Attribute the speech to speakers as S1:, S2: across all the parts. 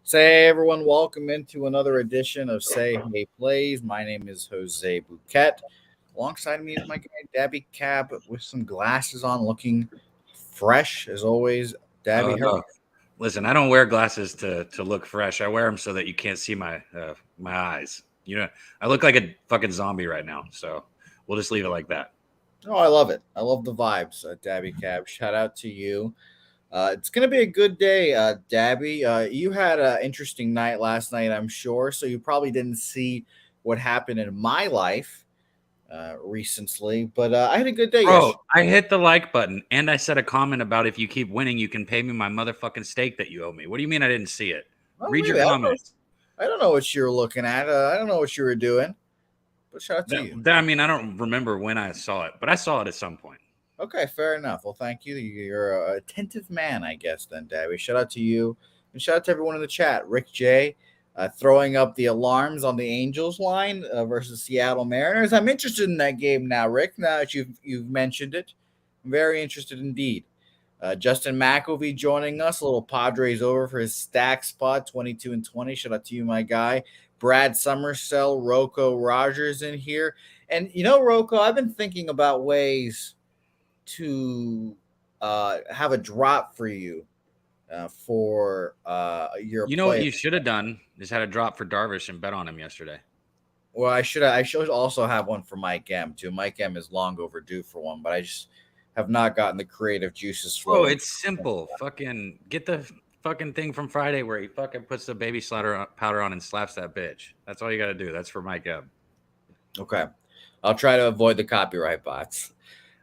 S1: Say, everyone, welcome into another edition of Say Hey Plays. My name is Jose Bouquett. Alongside me is my guy, Dabby Cab, with some glasses on, looking fresh as always. Dabby,
S2: Oh no! Listen, I don't wear glasses to look fresh. I wear them so that you can't see my eyes. I look like a fucking zombie right now. So we'll just leave it like that.
S1: Oh, I love it. I love the vibes, Dabby Cab. Shout out to you. It's going to be a good day, Dabby. You had an interesting night last night, I'm sure, so you probably didn't see what happened in my life recently, but I had a good day
S2: Bro,
S1: yesterday.
S2: I hit the like button and I said a comment about if you keep winning, you can pay me my motherfucking steak that you owe me. What do you mean I didn't see it?
S1: Oh,
S2: Read your
S1: really?
S2: comment.
S1: I don't know what you were looking at. I don't know what you were doing, but shout out to you.
S2: I mean, I don't remember when I saw it, but I saw it at some point.
S1: Okay, fair enough. Well, thank you. You're an attentive man, I guess, then, Dabby. Shout out to you. And shout out to everyone in the chat. Rick J. Throwing up the alarms on the Angels line versus Seattle Mariners. I'm interested in that game now, Rick, now that you've mentioned it. I'm very interested indeed. Justin McElvey joining us. A little Padres over for his stack spot, 22-20. Shout out to you, my guy. Brad Summersell, Rocco Rogers in here. And, Rocco, I've been thinking about ways to have a drop for you for your
S2: You know what
S1: play.
S2: you should have done is had a drop for Darvish and bet on him yesterday.
S1: Well, I should also have one for Mike M too. Mike M is long overdue for one, but I just have not gotten the creative juices
S2: Oh,
S1: flowing.
S2: it's simple. Fucking get the fucking thing from Friday where he fucking puts the baby powder on and slaps that bitch. That's all you got to do. That's for Mike Ebb.
S1: Okay, I'll try to avoid the copyright bots.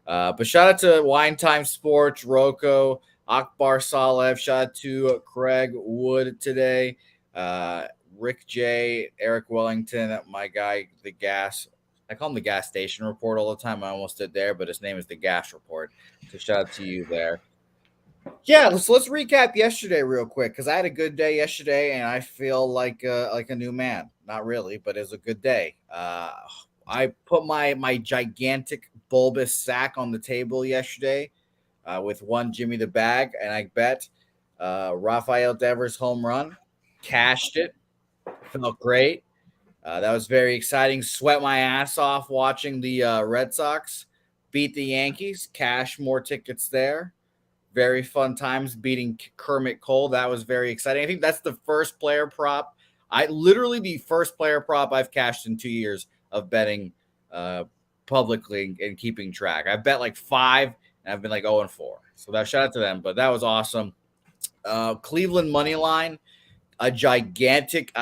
S1: But shout out to Wine Time Sports, Rocco, Akbar Salev. Shout out to Craig Wood today. Rick J, Eric Wellington, my guy, the gas. I call him the gas station report all the time. I almost did there, but his name is the gas report. So shout out to you there. Yeah, let's recap yesterday real quick because I had a good day yesterday and I feel like a new man. Not really, but it was a good day. I put my gigantic bulbous sack on the table yesterday with one Jimmy the Bag, and I bet Rafael Devers home run, cashed it, felt great. That was very exciting. Sweat my ass off watching the Red Sox beat the Yankees. Cash more tickets there. Very fun times beating Kermit Cole. That was very exciting. I think that's the first player prop. The first player prop I've cashed in 2 years of betting publicly and keeping track. I've bet like 5 and I've been like 0-4. So that shout out to them. But that was awesome. Cleveland money line. A gigantic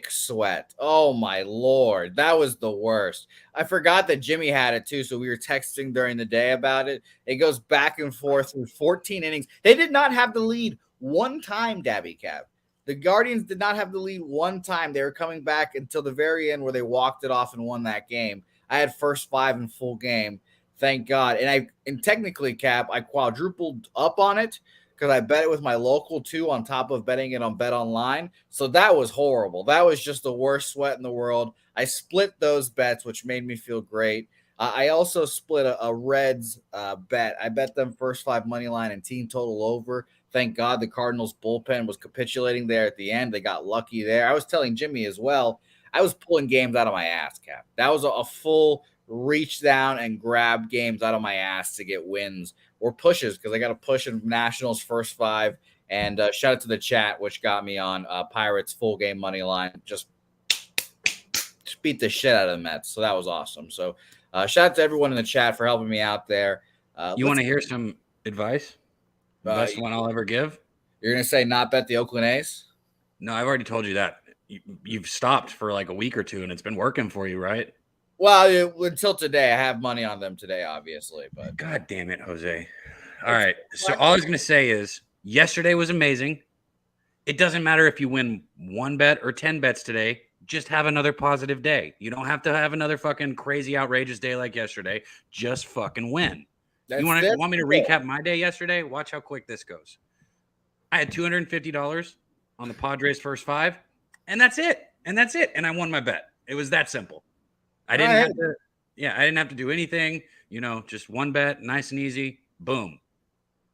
S1: sweat. Oh my Lord. That was the worst. I forgot that Jimmy had it too. So we were texting during the day about it. It goes back and forth through 14 innings. They did not have the lead one time, Dabby Cab. The Guardians did not have the lead one time. They were coming back until the very end where they walked it off and won that game. I had first 5 in full game. Thank God. And technically, Cap, I quadrupled up on it because I bet it with my local too on top of betting it on Bet Online. So that was horrible. That was just the worst sweat in the world. I split those bets, which made me feel great. I also split a Reds bet. I bet them first 5 money line and team total over. Thank God the Cardinals bullpen was capitulating there at the end. They got lucky there. I was telling Jimmy as well, I was pulling games out of my ass, Cap. That was a full reach down and grab games out of my ass to get wins or pushes because I got a push in Nationals first 5. And shout out to the chat, which got me on Pirates full game money line. Just beat the shit out of the Mets. So that was awesome. So shout out to everyone in the chat for helping me out there.
S2: You want to hear some advice? The best one I'll ever give?
S1: You're going to say not bet the Oakland A's?
S2: No, I've already told you that. You've stopped for like a week or 2 and it's been working for you, right?
S1: Well, until today, I have money on them today, obviously. But
S2: God damn it, Jose. All right. So all I was going to say is yesterday was amazing. It doesn't matter if you win 1 bet or 10 bets today. Just have another positive day. You don't have to have another fucking crazy, outrageous day like yesterday. Just fucking win. You want me to recap my day yesterday? Watch how quick this goes. I had $250 on the Padres first 5, and that's it. And I won my bet. It was that simple. I didn't have to do anything, just 1 bet, nice and easy. Boom.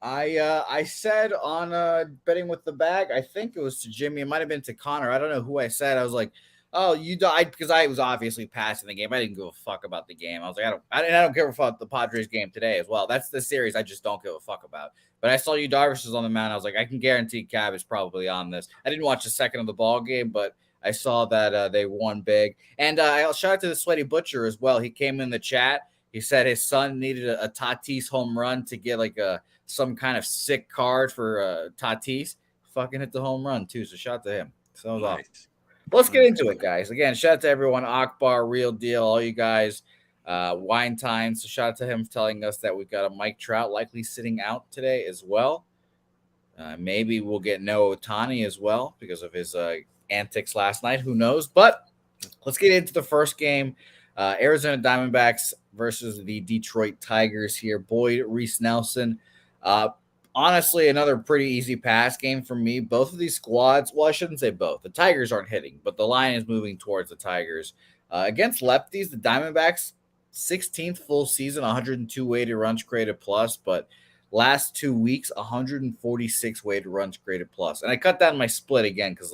S1: I said on betting with the bag, I think it was to Jimmy. It might have been to Connor. I don't know who I said. I was like, "Oh, you died," because I was obviously passing the game. I didn't give a fuck about the game. I was like, I don't give a fuck the Padres game today as well. That's the series I just don't give a fuck about. But I saw you Darvish was on the mound. I was like, I can guarantee Cab is probably on this. I didn't watch the second of the ball game, but I saw that they won big. And I'll shout out to the Sweaty Butcher as well. He came in the chat. He said his son needed a Tatis home run to get like some kind of sick card for Tatis. Fucking hit the home run too. So shout out to him. So nice. Awesome. Let's get into it, guys. Again, shout out to everyone. Akbar, Real Deal, all you guys. Wine Time. So shout out to him for telling us that we've got a Mike Trout likely sitting out today as well. Maybe we'll get Noah Ohtani as well because of his antics last night. Who knows? But let's get into the first game. Arizona Diamondbacks versus the Detroit Tigers here. Boyd, Reese Nelson. Honestly, another pretty easy pass game for me. Both of these squads, well, I shouldn't say both. The Tigers aren't hitting, but the line is moving towards the Tigers. Against lefties, the Diamondbacks, 16th full season, 102 weighted runs created plus, but last 2 weeks, 146 weighted runs created plus. And I cut down my split again because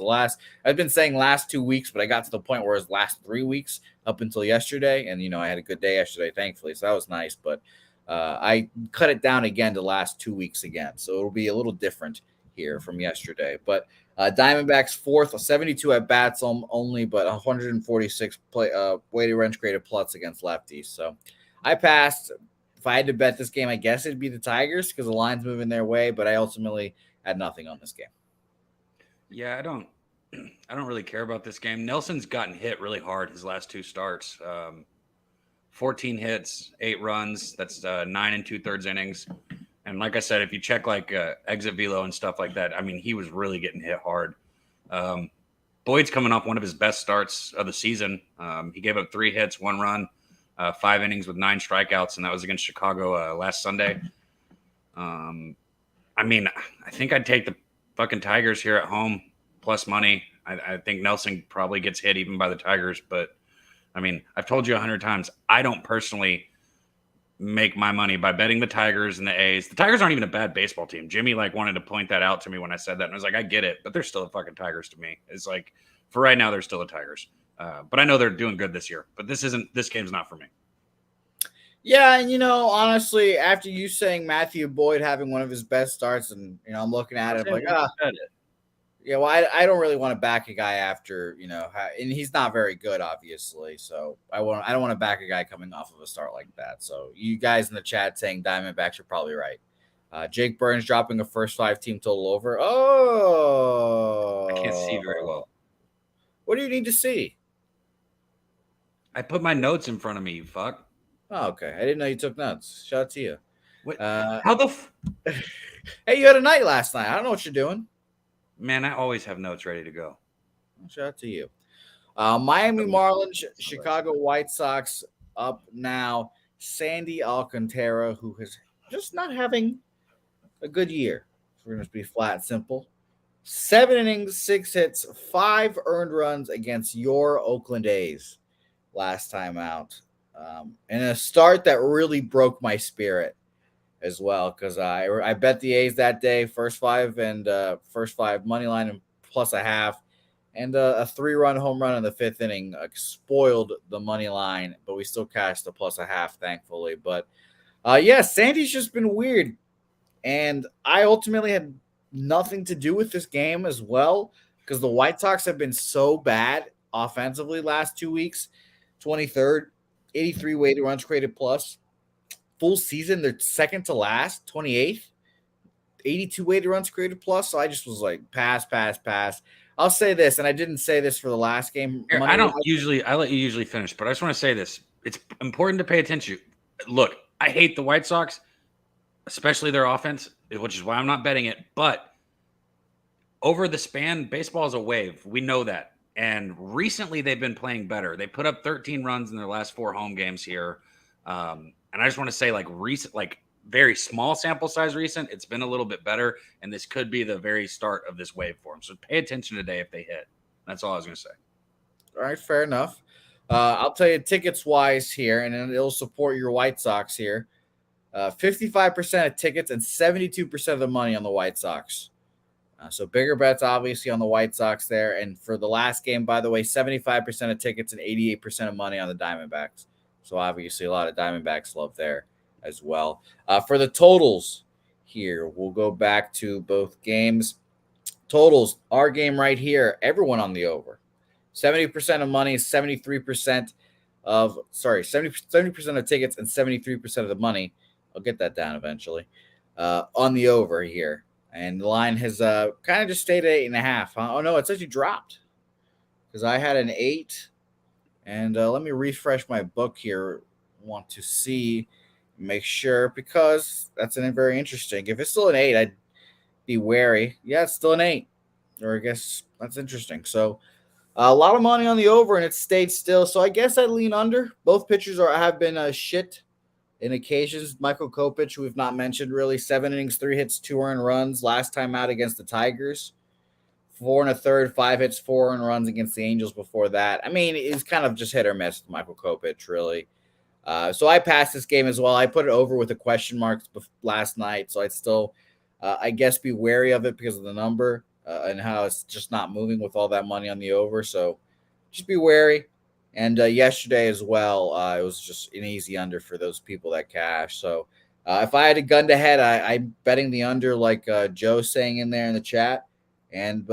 S1: I've been saying last 2 weeks, but I got to the point where it was last 3 weeks up until yesterday. And, I had a good day yesterday, thankfully. So that was nice. But I cut it down again to last 2 weeks again. So it'll be a little different here from yesterday. But Diamondbacks fourth, 72 at bats only, but 146 weighted runs created plus against lefties. So I passed. If I had to bet this game, I guess it'd be the Tigers because the line's moving their way, but I ultimately had nothing on this game.
S2: Yeah, I don't really care about this game. Nelson's gotten hit really hard his last 2 starts. 14 hits, 8 runs. That's 9 2/3 innings. And like I said, if you check like exit velo and stuff like that, I mean, he was really getting hit hard. Boyd's coming off one of his best starts of the season. He gave up 3 hits, 1 run. 5 innings with 9 strikeouts, and that was against Chicago last Sunday. I mean, I think I'd take the fucking Tigers here at home plus money. I think Nelson probably gets hit even by the Tigers, but I mean, I've told you 100 times, I don't personally make my money by betting the Tigers and the A's. The Tigers aren't even a bad baseball team. Jimmy wanted to point that out to me when I said that, and I was like, I get it, but they're still the fucking Tigers to me. It's like, for right now, they're still the Tigers. But I know they're doing good this year. But this game's not for me.
S1: Yeah, and honestly, after you saying Matthew Boyd having one of his best starts, and I'm looking at it, I'm like, yeah, well, I don't really want to back a guy after and he's not very good, obviously. So I don't want to back a guy coming off of a start like that. So you guys in the chat saying Diamondbacks are probably right. Jake Burns dropping a first 5 team total over. Oh,
S2: I can't see very well.
S1: What do you need to see?
S2: I put my notes in front of me, you fuck.
S1: Oh, okay. I didn't know you took notes. Shout out to you.
S2: What? How the
S1: Hey, you had a night last night. I don't know what you're doing.
S2: Man, I always have notes ready to go.
S1: Shout out to you. Miami Marlins, Chicago White Sox up now. Sandy Alcantara, who is just not having a good year. We're going to be flat and simple. 7 innings, 6 hits, 5 earned runs against your Oakland A's last time out. And a start that really broke my spirit as well, because I bet the A's that day, first 5 money line and plus a half, and a 3-run home run in the 5th inning spoiled the money line, but we still cashed the plus a half, thankfully. But Sandy's just been weird, and I ultimately had nothing to do with this game as well, because the White Sox have been so bad offensively last 2 weeks. 23rd, 83 weighted runs created plus. Full season, they're second to last, 28th, 82 weighted runs created plus. So I just was like, pass. I'll say this, and I didn't say this for the last game.
S2: I let you usually finish, but I just want to say this. It's important to pay attention. Look, I hate the White Sox, especially their offense, which is why I'm not betting it. But over the span, baseball is a wave. We know that. And recently they've been playing better. They put up 13 runs in their last 4 home games here. And I just want to say, very small sample size recent, it's been a little bit better. And this could be the very start of this wave for them. So pay attention today if they hit. That's all I was going to say.
S1: All right, fair enough. I'll tell you tickets-wise here, and it'll support your White Sox here. 55% of tickets and 72% of the money on the White Sox. So bigger bets, obviously, on the White Sox there. And for the last game, by the way, 75% of tickets and 88% of money on the Diamondbacks. So obviously a lot of Diamondbacks love there as well. For the totals here, we'll go back to both games. Totals, our game right here, everyone on the over. 70% of money, 73% of, 70% of tickets and 73% of the money. I'll get that down eventually. On the over here. And the line has kind of just stayed at 8.5. Oh, no, it's actually dropped because I had an 8. And let me refresh my book here. Want to see, make sure, because that's very interesting. If it's still an 8, I'd be wary. Yeah, it's still an 8. Or I guess that's interesting. So a lot of money on the over, and it stayed still. So I guess I'd lean under. Both pitchers have been shit in occasions. Michael Kopech, who we've not mentioned really, 7 innings, 3 hits, 2 earned runs. Last time out against the Tigers, 4 1/3, 5 hits, 4 earned runs against the Angels before that. I mean, it's kind of just hit or miss with Michael Kopech, really. So I passed this game as well. I put it over with a question mark last night, so I'd still, I guess, be wary of it because of the number and how it's just not moving with all that money on the over. So just be wary. And yesterday as well, it was just an easy under for those people that cash. So if I had a gun to head, I'm betting the under, like Joe's saying in there in the chat. And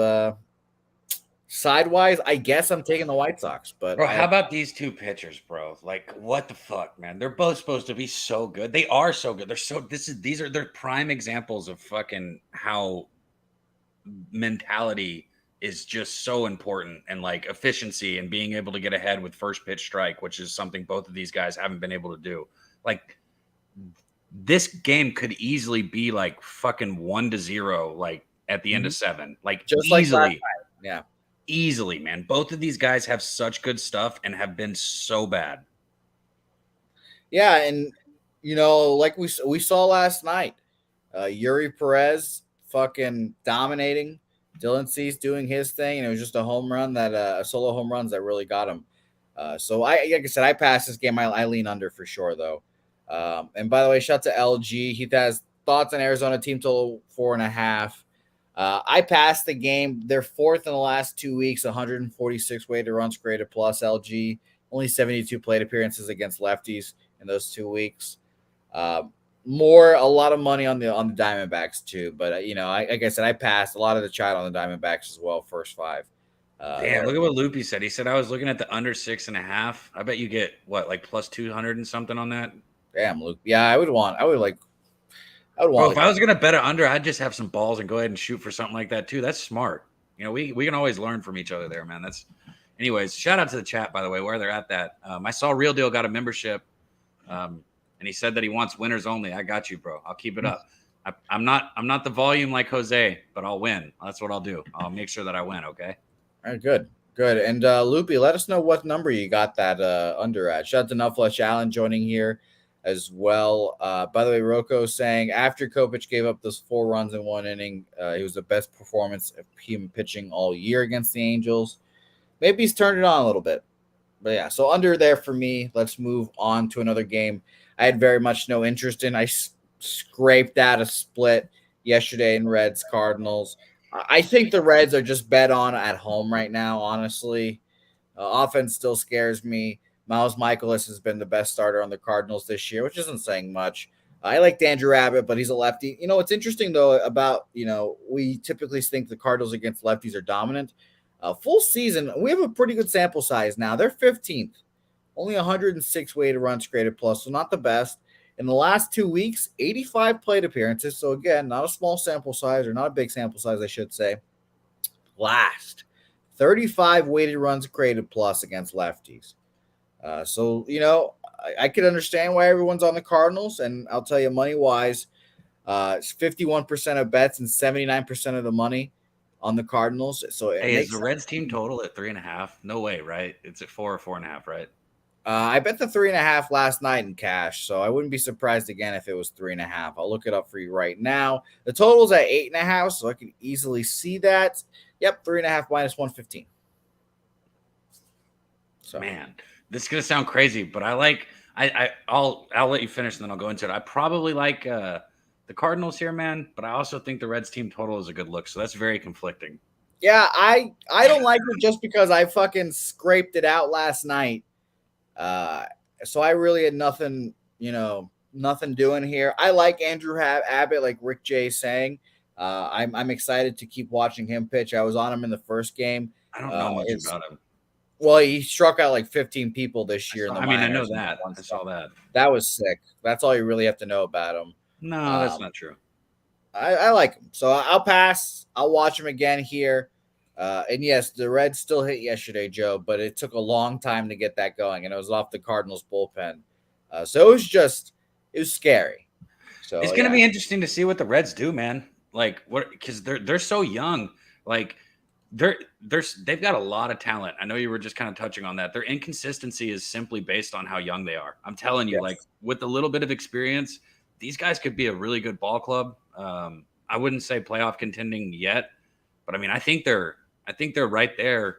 S1: sidewise, I guess I'm taking the White Sox. But
S2: bro, how about these two pitchers, bro? Like, what the fuck, man? They're both supposed to be so good. They are so good. They're prime examples of fucking how mentality is just so important, and like efficiency and being able to get ahead with first pitch strike, which is something both of these guys haven't been able to do. Like, this game could easily be like fucking 1-0, like at the end of 7, like
S1: just
S2: easily.
S1: Like yeah,
S2: easily, man. Both of these guys have such good stuff and have been so bad.
S1: Yeah, and like we saw last night, Yuri Perez fucking dominating. Dylan Cease doing his thing, and it was just a home run a solo home runs that really got him. So like I said, I passed this game. I lean under for sure though. And by the way, shout to LG. He has thoughts on Arizona team total 4.5. I passed the game. They're 4th in the last 2 weeks, 146 weighted runs created plus. LG only 72 plate appearances against lefties in those 2 weeks. A lot of money on the Diamondbacks too, but like I said, I passed a lot of the chat on the Diamondbacks as well. First 5.
S2: Damn, look at what Loopy said. He said I was looking at the under 6.5. I bet you get what, like plus 200 and something on that.
S1: Damn, Luke. Yeah, I would want. Bro,
S2: if I was gonna bet it under, I'd just have some balls and go ahead and shoot for something like that too. That's smart. We can always learn from each other there, man. Anyways. Shout out to the chat, by the way, where they're at that. I saw Real Deal got a membership. And he said that he wants winners only. I got you, bro. I'll keep it up. I'm not the volume like Jose, but I'll win. That's what I'll do. I'll make sure that I win. Okay.
S1: All right, good. And Loopy, let us know what number you got that under at. Shout out to Nufflesh Allen joining here as well. By the way, Rocco saying after Kopech gave up those 4 runs in 1 inning, it was the best performance of him pitching all year against the Angels. Maybe he's turned it on a little bit. But yeah, so under there for me. Let's move on to another game I had very much no interest in. I scraped out a split yesterday in Reds Cardinals. I think the Reds are just bet on at home right now, honestly. Offense still scares me. Miles Michaelis has been the best starter on the Cardinals this year, which isn't saying much. I like Andrew Abbott, but he's a lefty. What's interesting, though, about, we typically think the Cardinals against lefties are dominant. Full season, we have a pretty good sample size now. They're 15th. Only 106 weighted runs created plus, so not the best. In the last 2 weeks, 85 plate appearances. So, again, not a small sample size, or not a big sample size, I should say. Last, 35 weighted runs created plus against lefties. I could understand why everyone's on the Cardinals, and I'll tell you money-wise, it's 51% of bets and 79% of the money on the Cardinals. So,
S2: is the Reds team total at 3.5? No way, right? It's at 4 or 4.5, right?
S1: I bet the 3.5 last night in cash, so I wouldn't be surprised again if it was 3.5. I'll look it up for you right now. The total's at 8.5, so I can easily see that. Yep, 3.5 minus 115.
S2: So, man, this is gonna sound crazy, but I like I'll let you finish and then I'll go into it. I probably like the Cardinals here, man, but I also think the Reds team total is a good look. So that's very conflicting.
S1: Yeah, I don't like it just because I fucking scraped it out last night. So I really had nothing, nothing doing here. I like Andrew Abbott, like Rick J is saying. I'm excited to keep watching him pitch. I was on him in the first game.
S2: I don't know much about him.
S1: Well, he struck out like 15 people this year in the minors.
S2: I know that. I saw that.
S1: That was sick. That's all you really have to know about him.
S2: No, that's not true.
S1: I like him. So I'll pass. I'll watch him again here. And yes, the Reds still hit yesterday, Joe, but it took a long time to get that going, and it was off the Cardinals bullpen. So it was scary. So
S2: it's going to be interesting to see what the Reds do, man. Like what? Because they're so young. Like they've got a lot of talent. I know you were just kind of touching on that. Their inconsistency is simply based on how young they are. I'm telling you, like with a little bit of experience, these guys could be a really good ball club. I wouldn't say playoff contending yet, but I mean, I think they're right there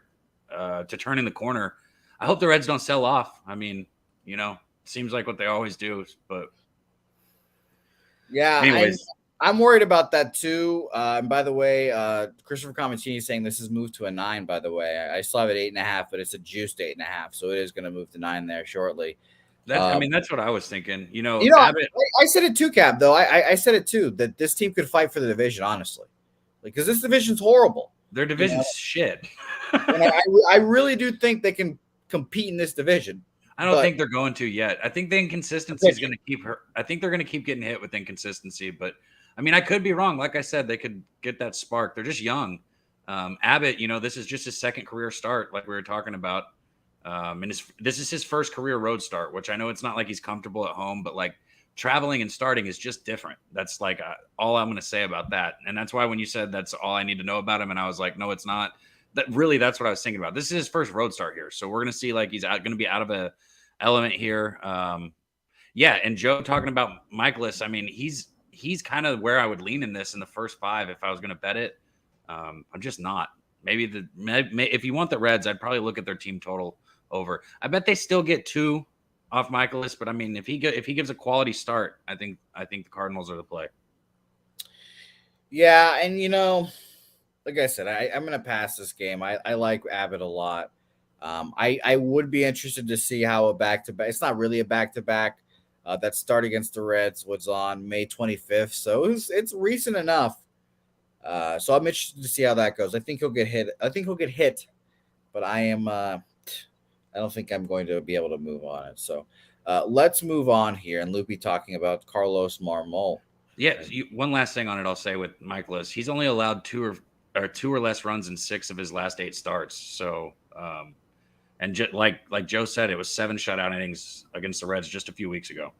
S2: to turning the corner. I hope the Reds don't sell off. I mean, seems like what they always do, but
S1: yeah.
S2: Anyways,
S1: I'm worried about that too. And by the way, Christopher Comentini saying this is moved to a 9. By the way, I still have it 8.5, but it's a juiced 8.5, so it is going to move to 9 there shortly.
S2: That's what I was thinking.
S1: Abbott, I said it too, Cab. Though I said it too that this team could fight for the division, honestly, because this division's horrible.
S2: Their division's shit.
S1: And I really do think they can compete in this division.
S2: I don't think they're going to yet. I think the inconsistency is going to keep her. I think they're going to keep getting hit with inconsistency. But I mean, I could be wrong. Like I said, they could get that spark. They're just young. Abbott, this is just his second career start, like we were talking about. And this is his first career road start, which I know it's not like he's comfortable at home, but like traveling and starting is just different. That's like all I'm going to say about that. And that's why when you said that's all I need to know about him, and I was like, no, it's not. That's what I was thinking about. This is his first road start here. So we're going to see like he's going to be out of a element here. And Joe talking about Michaelis, I mean, he's kind of where I would lean in this in the first 5 if I was going to bet it. I'm just not. Maybe if you want the Reds, I'd probably look at their team total over. I bet they still get 2 off Michaelis, but I mean, if he gives a quality start, I think the Cardinals are the play.
S1: Yeah, and like I said, I'm going to pass this game. I like Abbott a lot. I would be interested to see how a back-to-back. It's not really a back-to-back. That start against the Reds was on May 25th, so it's recent enough. So I'm interested to see how that goes. I think he'll get hit, but I don't think I'm going to be able to move on it. So let's move on here. And Loopy talking about Carlos Marmol.
S2: Yeah, one last thing on it I'll say with Michaelis. He's only allowed 2 or less runs in 6 of his last 8 starts. So, like Joe said, it was 7 shutout innings against the Reds just a few weeks ago.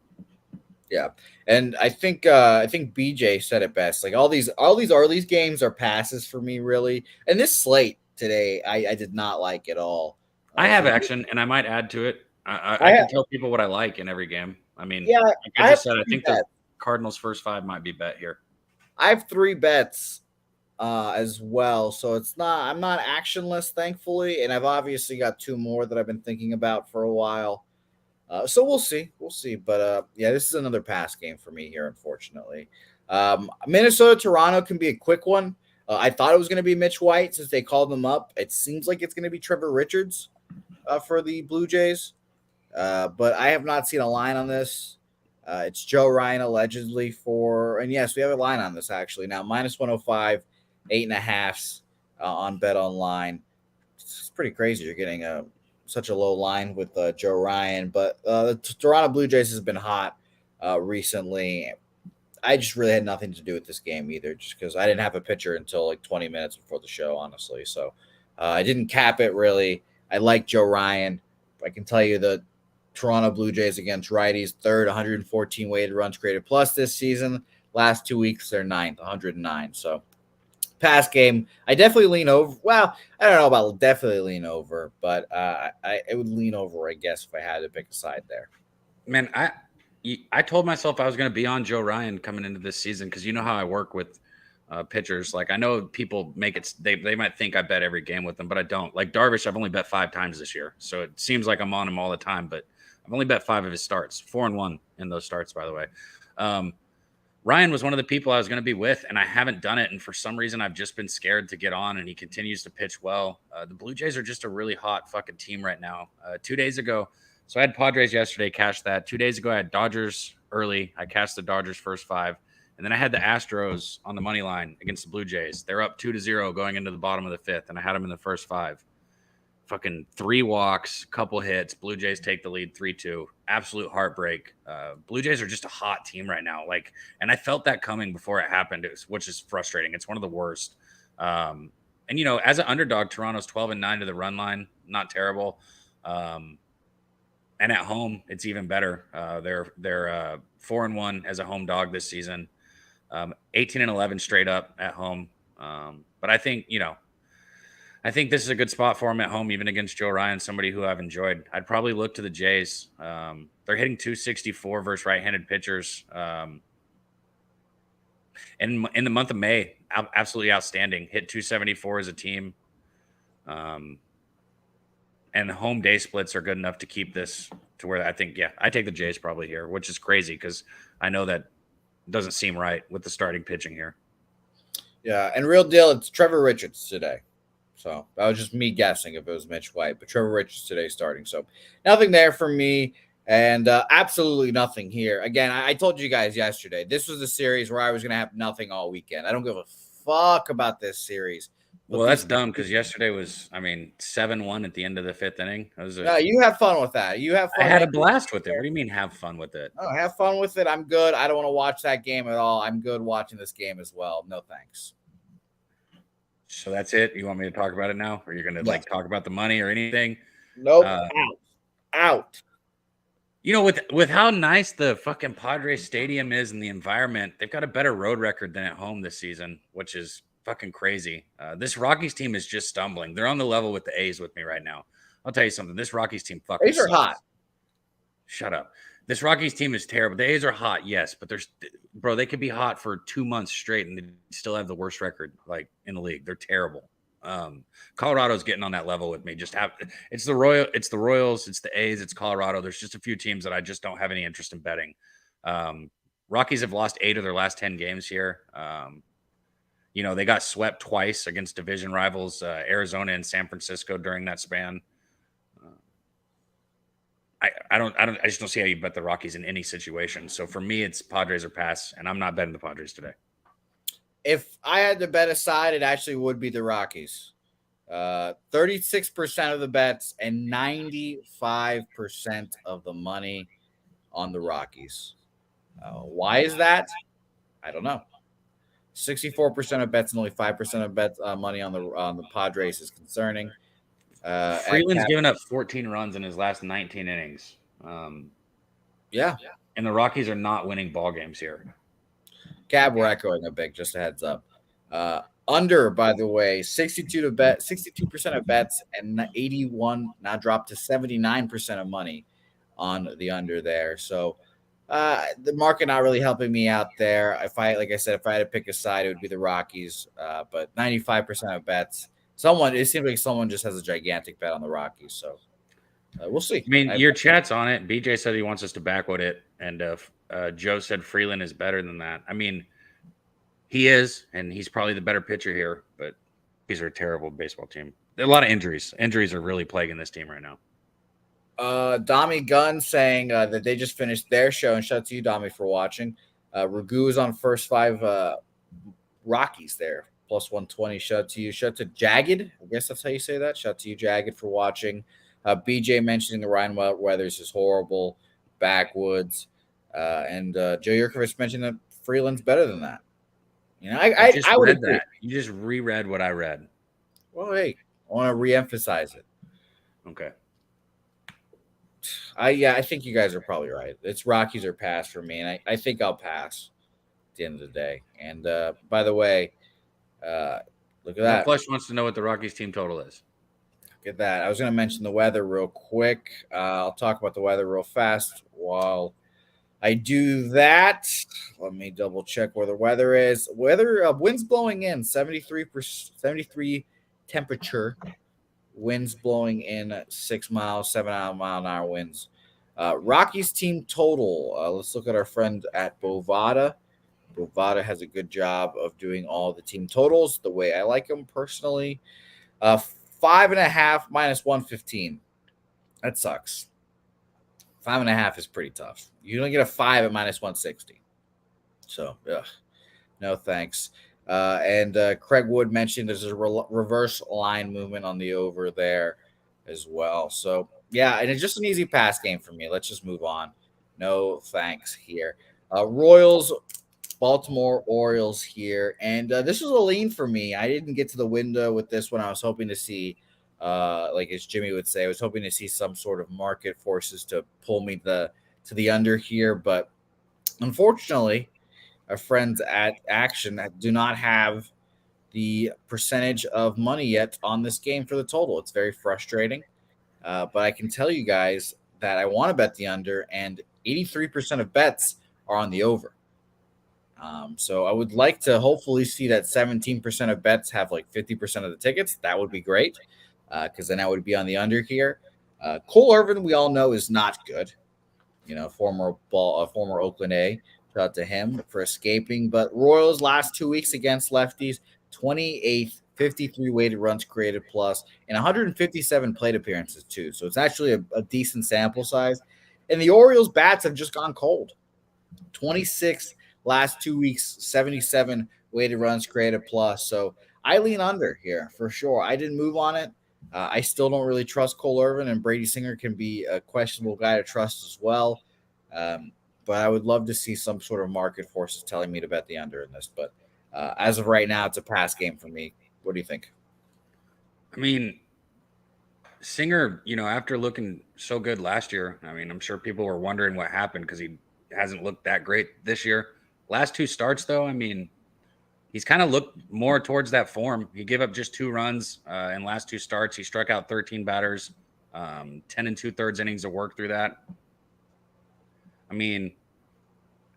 S1: Yeah, and I think BJ said it best. Like all these games are passes for me, really. And this slate today, I did not like at all.
S2: I have action, and I might add to it. I can tell people what I like in every game. I mean, like I just said, I think the Cardinals' first 5 might be bet here.
S1: I have 3 bets as well, so I'm not actionless, thankfully, and I've obviously got 2 more that I've been thinking about for a while. So we'll see. But this is another pass game for me here, unfortunately. Minnesota Toronto can be a quick one. I thought it was going to be Mitch White since they called him up. It seems like it's going to be Trevor Richards for the Blue Jays. But I have not seen a line on this. It's Joe Ryan allegedly and yes, we have a line on this actually now. -105, 8.5 on Bet Online. It's pretty crazy. You're getting such a low line with Joe Ryan, but the Toronto Blue Jays has been hot recently. I just really had nothing to do with this game either, just because I didn't have a pitcher until like 20 minutes before the show, honestly. So I didn't cap it really. I like Joe Ryan. I can tell you the Toronto Blue Jays against righties, 3rd, 114 weighted runs created plus this season. Last 2 weeks, they're 9th, 109. So pass game. I definitely lean over. Well, I don't know about definitely lean over, but I would lean over, I guess, if I had to pick a side there.
S2: Man, I told myself I was going to be on Joe Ryan coming into this season because you know how I work with pitchers. Like I know people make it. They might think I bet every game with them, but I don't. Like Darvish, I've only bet 5 times this year, so it seems like I'm on him all the time. But I've only bet 5 of his starts, 4-1 in those starts, by the way. Ryan was one of the people I was going to be with, and I haven't done it. And for some reason, I've just been scared to get on, and he continues to pitch well. The Blue Jays are just a really hot fucking team right now. 2 days ago, so I had Padres yesterday, cashed that. 2 days ago, I had Dodgers early. I cashed the Dodgers first 5. And then I had the Astros on the money line against the Blue Jays. They're up 2-0 going into the bottom of the 5th, and I had them in the first 5. Fucking 3 walks, couple hits. Blue Jays take the lead 3-2. Absolute heartbreak. Blue Jays are just a hot team right now. And I felt that coming before it happened, which is frustrating. It's one of the worst. And as an underdog, Toronto's 12-9 to the run line, not terrible. And at home, it's even better. They're 4-1 as a home dog this season. 18-11 straight up at home. But I think this is a good spot for him at home, even against Joe Ryan, somebody who I've enjoyed. I'd probably look to the Jays. They're hitting 264 versus right-handed pitchers. And in the month of May, absolutely outstanding. Hit 274 as a team. And home day splits are good enough to keep this to where I think, I take the Jays probably here, which is crazy because I know that doesn't seem right with the starting pitching here.
S1: Yeah, and real deal, it's Trevor Richards today. So that was just me guessing if it was Mitch White, but Trevor Richards today starting. So nothing there for me, and absolutely nothing here. Again, I told you guys yesterday, this was a series where I was going to have nothing all weekend. I don't give a fuck about this series.
S2: Well, that's dumb because yesterday was, 7-1 at the end of the 5th inning.
S1: You have fun with that. You have fun.
S2: I had a blast with it. What do you mean have fun with it?
S1: Oh, have fun with it. I'm good. I don't want to watch that game at all. I'm good watching this game as well. No thanks.
S2: So that's it. You want me to talk about it now? Or you're going to talk about the money or anything?
S1: Nope. Out.
S2: With how nice the fucking Padres stadium is and the environment, they've got a better road record than at home this season, which is fucking crazy. This Rockies team is just stumbling. They're on the level with the A's with me right now. I'll tell you something. This Rockies team fucking
S1: A's are hot.
S2: Shut up. This Rockies team is terrible. The A's are hot, yes, but they could be hot for 2 months straight and they still have the worst record in the league. They're terrible. Colorado's getting on that level with me. It's the Royals, it's the A's, it's Colorado. There's just a few teams that I just don't have any interest in betting. Rockies have lost 8 of their last 10 games here. They got swept twice against division rivals, Arizona and San Francisco during that span. I just don't see how you bet the Rockies in any situation. So for me, it's Padres or pass, and I'm not betting the Padres today.
S1: If I had to bet a side, it actually would be the Rockies. 36% of the bets and 95% of the money on the Rockies. Why is that? I don't know. 64% of bets and only 5% of bets money on the Padres is concerning.
S2: Freeland's given up 14 runs in his last 19 innings. And the Rockies are not winning ball games here.
S1: Cab, we're echoing a bit, just a heads up. Under, by the way, 62% of bets and 81 now dropped to 79% of money on the under there. So the market not really helping me out there. If I had to pick a side, it would be the Rockies. But 95% of bets. It seems like someone just has a gigantic bet on the Rockies. So we'll see.
S2: Your chat's on it. BJ said he wants us to backwood it. And Joe said Freeland is better than that. He is, and he's probably the better pitcher here, but these are a terrible baseball team. There are a lot of injuries. Injuries are really plaguing this team right now.
S1: Dami Gunn saying that they just finished their show, and shout out to you, Dami, for watching. Ragu is on first 5 Rockies there. Plus 120. Shout out to you. Shout out to Jagged. I guess that's how you say that. Shout out to you, Jagged, for watching. BJ mentioning the Ryan Weathers is horrible. Backwoods. And Joe Yurkovich mentioned that Freeland's better than that. I would read that.
S2: You just reread what I read.
S1: Well, hey, I want to reemphasize it.
S2: Okay.
S1: I think you guys are probably right. It's Rockies or pass for me, and I think I'll pass at the end of the day. And by the way, look at that.
S2: Flush wants to know what the Rockies team total is.
S1: Look at that. I was going to mention the weather real quick. I'll talk about the weather real fast while I do that. Let me double check where the weather is. Winds blowing in 73 temperature. Winds blowing in 6 miles, 7 mile an hour winds. Rockies team total. Let's look at our friend at Bovada. Bovada has a good job of doing all the team totals the way I like them personally. 5.5 minus 115. That sucks. 5.5 is pretty tough. You don't get a 5 at minus 160. So, no thanks. And Craig Wood mentioned there's a reverse line movement on the over there as well. So, yeah, and it's just an easy pass game for me. Let's just move on. No thanks here. Royals, Baltimore Orioles here. And this was a lean for me. I didn't get to the window with this one. I was hoping to see, like as Jimmy would say, I was hoping to see some sort of market forces to pull me to the under here. But unfortunately, our friends at Action do not have the percentage of money yet on this game for the total. It's very frustrating. But I can tell you guys that I want to bet the under, and 83% of bets are on the over. So I would like to hopefully see that 17% of bets have like 50% of the tickets. That would be great because then I would be on the under here. Cole Irvin, we all know, is not good. Former Oakland A. Shout out to him for escaping. But Royals last 2 weeks against lefties, 28th, 53 weighted runs created plus, and 157 plate appearances too. So it's actually a decent sample size. And the Orioles bats have just gone cold. 26 last 2 weeks, 77 weighted runs created plus. So I lean under here for sure. I didn't move on it. I still don't really trust Cole Irvin, and Brady Singer can be a questionable guy to trust as well. But I would love to see some sort of market forces telling me to bet the under in this. But as of right now, it's a pass game for me. What do you think?
S2: I mean, Singer, after looking so good last year, I mean, I'm sure people were wondering what happened because he hasn't looked that great this year. Last 2 starts, though, I mean, he's kind of looked more towards that form. He gave up just 2 runs in last 2 starts. He struck out 13 batters, 10 2/3 innings of work through that. I mean,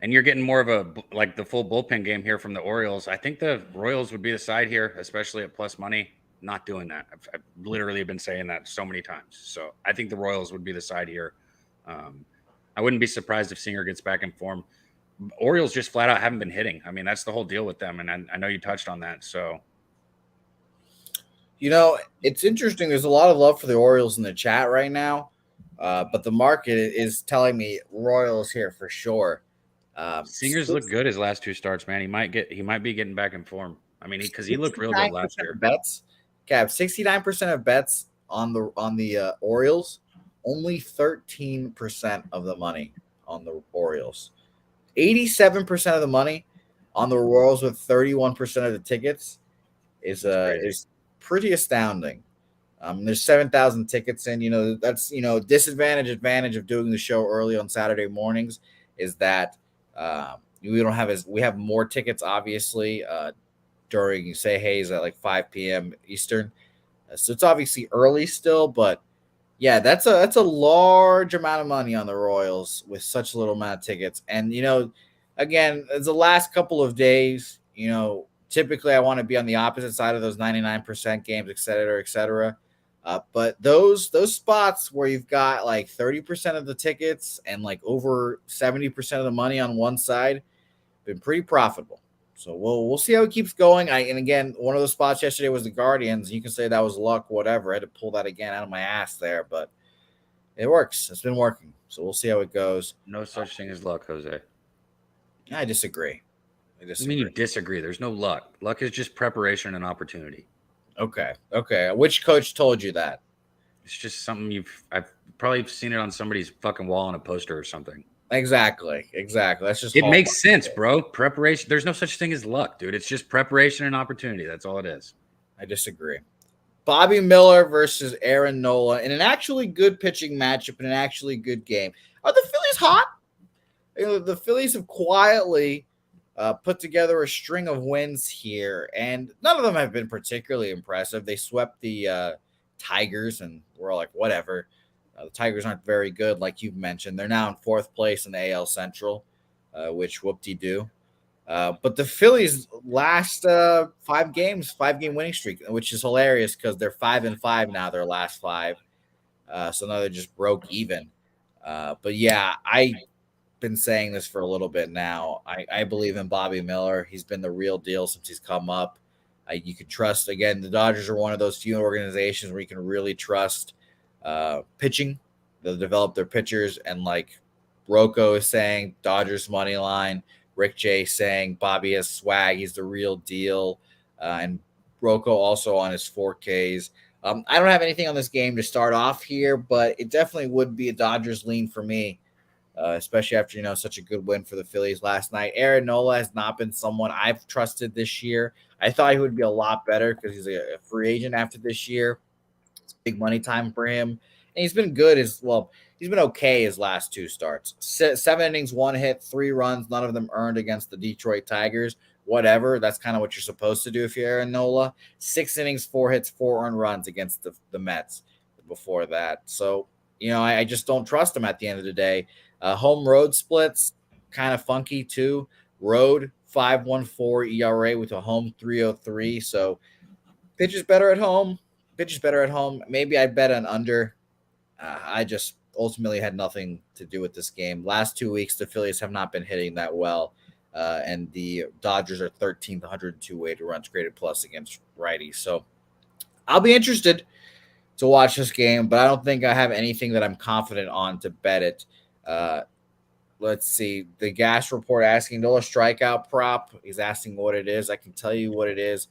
S2: and you're getting more of the full bullpen game here from the Orioles. I think the Royals would be the side here, especially at plus money. Not doing that. I've literally been saying that so many times. So I think the Royals would be the side here. I wouldn't be surprised if Singer gets back in form. Orioles just flat out haven't been hitting. I mean, that's the whole deal with them. And I know you touched on that. So,
S1: it's interesting. There's a lot of love for the Orioles in the chat right now. But the market is telling me Royals here for sure.
S2: Singer's looked good his last 2 starts, man. He might be getting back in form. I mean, because he looked real good last year.
S1: Bets, Cap, 69% of bets on the Orioles, only 13% of the money on the Orioles. 87% of the money on the Royals with 31% of the tickets is pretty astounding. There's 7,000 tickets in. That's advantage of doing the show early on Saturday mornings is that we have more tickets obviously during say Hayes at like 5 p.m. Eastern. So it's obviously early still, but yeah, that's a large amount of money on the Royals with such a little amount of tickets. And again, it's the last couple of days. Typically I want to be on the opposite side of those 99% games, et cetera. But those spots where you've got like 30% of the tickets and like over 70% of the money on one side, been pretty profitable. So we'll see how it keeps going. And again, one of the spots yesterday was the Guardians. You can say that was luck, whatever. I had to pull that again out of my ass there, but it works. It's been working. So we'll see how it goes.
S2: No such thing as luck, Jose.
S1: I disagree.
S2: I mean, you disagree. There's no luck. Luck is just preparation and opportunity.
S1: Okay. Which coach told you that?
S2: It's just something I've probably seen it on somebody's fucking wall on a poster or something.
S1: Exactly. That's just
S2: it makes sense, bro. Preparation. There's no such thing as luck, dude. It's just preparation and opportunity. That's all it is.
S1: I disagree. Bobby Miller versus Aaron Nola in an actually good pitching matchup in an actually good game. Are the Phillies hot? The Phillies have quietly put together a string of wins here, and none of them have been particularly impressive. They swept the Tigers, and we're all like, whatever. The Tigers aren't very good, like you've mentioned. They're now in 4th place in the AL Central, which whoop-de-doo. But the Phillies last 5-game winning streak, which is hilarious because they're 5-5 now, their last 5. So now they're just broke even. But yeah, I've been saying this for a little bit now. I believe in Bobby Miller. He's been the real deal since he's come up. You can trust, again, the Dodgers are one of those few organizations where you can really trust pitching. They'll develop their pitchers. And like Rocco is saying, Dodgers money line. Rick J saying Bobby has swag. He's the real deal. And Rocco also on his 4Ks. I don't have anything on this game to start off here, but it definitely would be a Dodgers lean for me, especially after such a good win for the Phillies last night. Aaron Nola has not been someone I've trusted this year. I thought he would be a lot better because he's a free agent after this year. It's big money time for him, and he's been good as well. He's been okay his last two starts. 7 innings, 1 hit, 3 runs, none of them earned against the Detroit Tigers. Whatever, that's kind of what you're supposed to do if you're Aaron Nola. 6 innings, 4 hits, 4 earned runs against the Mets before that. So, I just don't trust him at the end of the day. Home road splits, kind of funky too. Road 5.14 ERA with a home 3.03. So pitches better at home. Maybe I bet an under. I just ultimately had nothing to do with this game. Last 2 weeks, the Phillies have not been hitting that well. And the Dodgers are 13th, 102 weighted runs created plus against righties. So I'll be interested to watch this game, but I don't think I have anything that I'm confident on to bet it. Let's see. The Gas Report asking Nola strikeout prop. He's asking what it is. I can tell you what it is.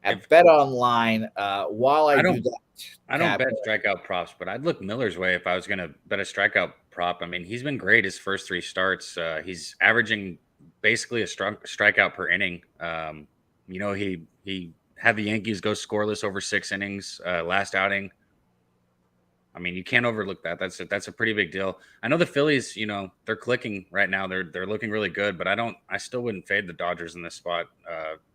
S1: At Bet Online, while I do that,
S2: I don't bet strikeout props, but I'd look Miller's way if I was going to bet a strikeout prop. I mean, he's been great his first 3 starts. He's averaging basically a strikeout per inning. He had the Yankees go scoreless over 6 innings last outing. I mean, you can't overlook that. That's a pretty big deal. I know the Phillies, they're clicking right now. They're looking really good, but I still wouldn't fade the Dodgers in this spot.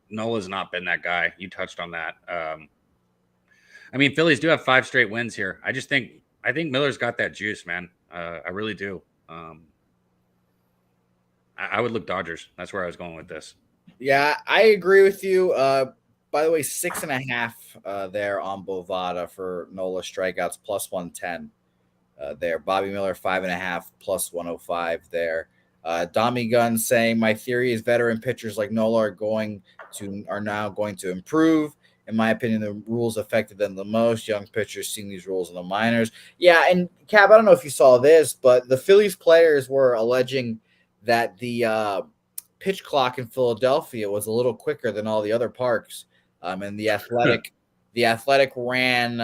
S2: Nola's not been that guy. You touched on that. I mean, Phillies do have 5 straight wins here. I think Miller's got that juice, man. I really do. I would look Dodgers. That's where I was going with this.
S1: Yeah, I agree with you. By the way, 6.5 there on Bovada for Nola strikeouts plus 110 there. Bobby Miller 5.5 plus 105 there. Dommy Gunn saying my theory is veteran pitchers like Nola are now going to improve. In my opinion, the rules affected them the most. Young pitchers seeing these rules in the minors. Yeah, and Cab, I don't know if you saw this, but the Phillies players were alleging that the pitch clock in Philadelphia was a little quicker than all the other parks. And the athletic ran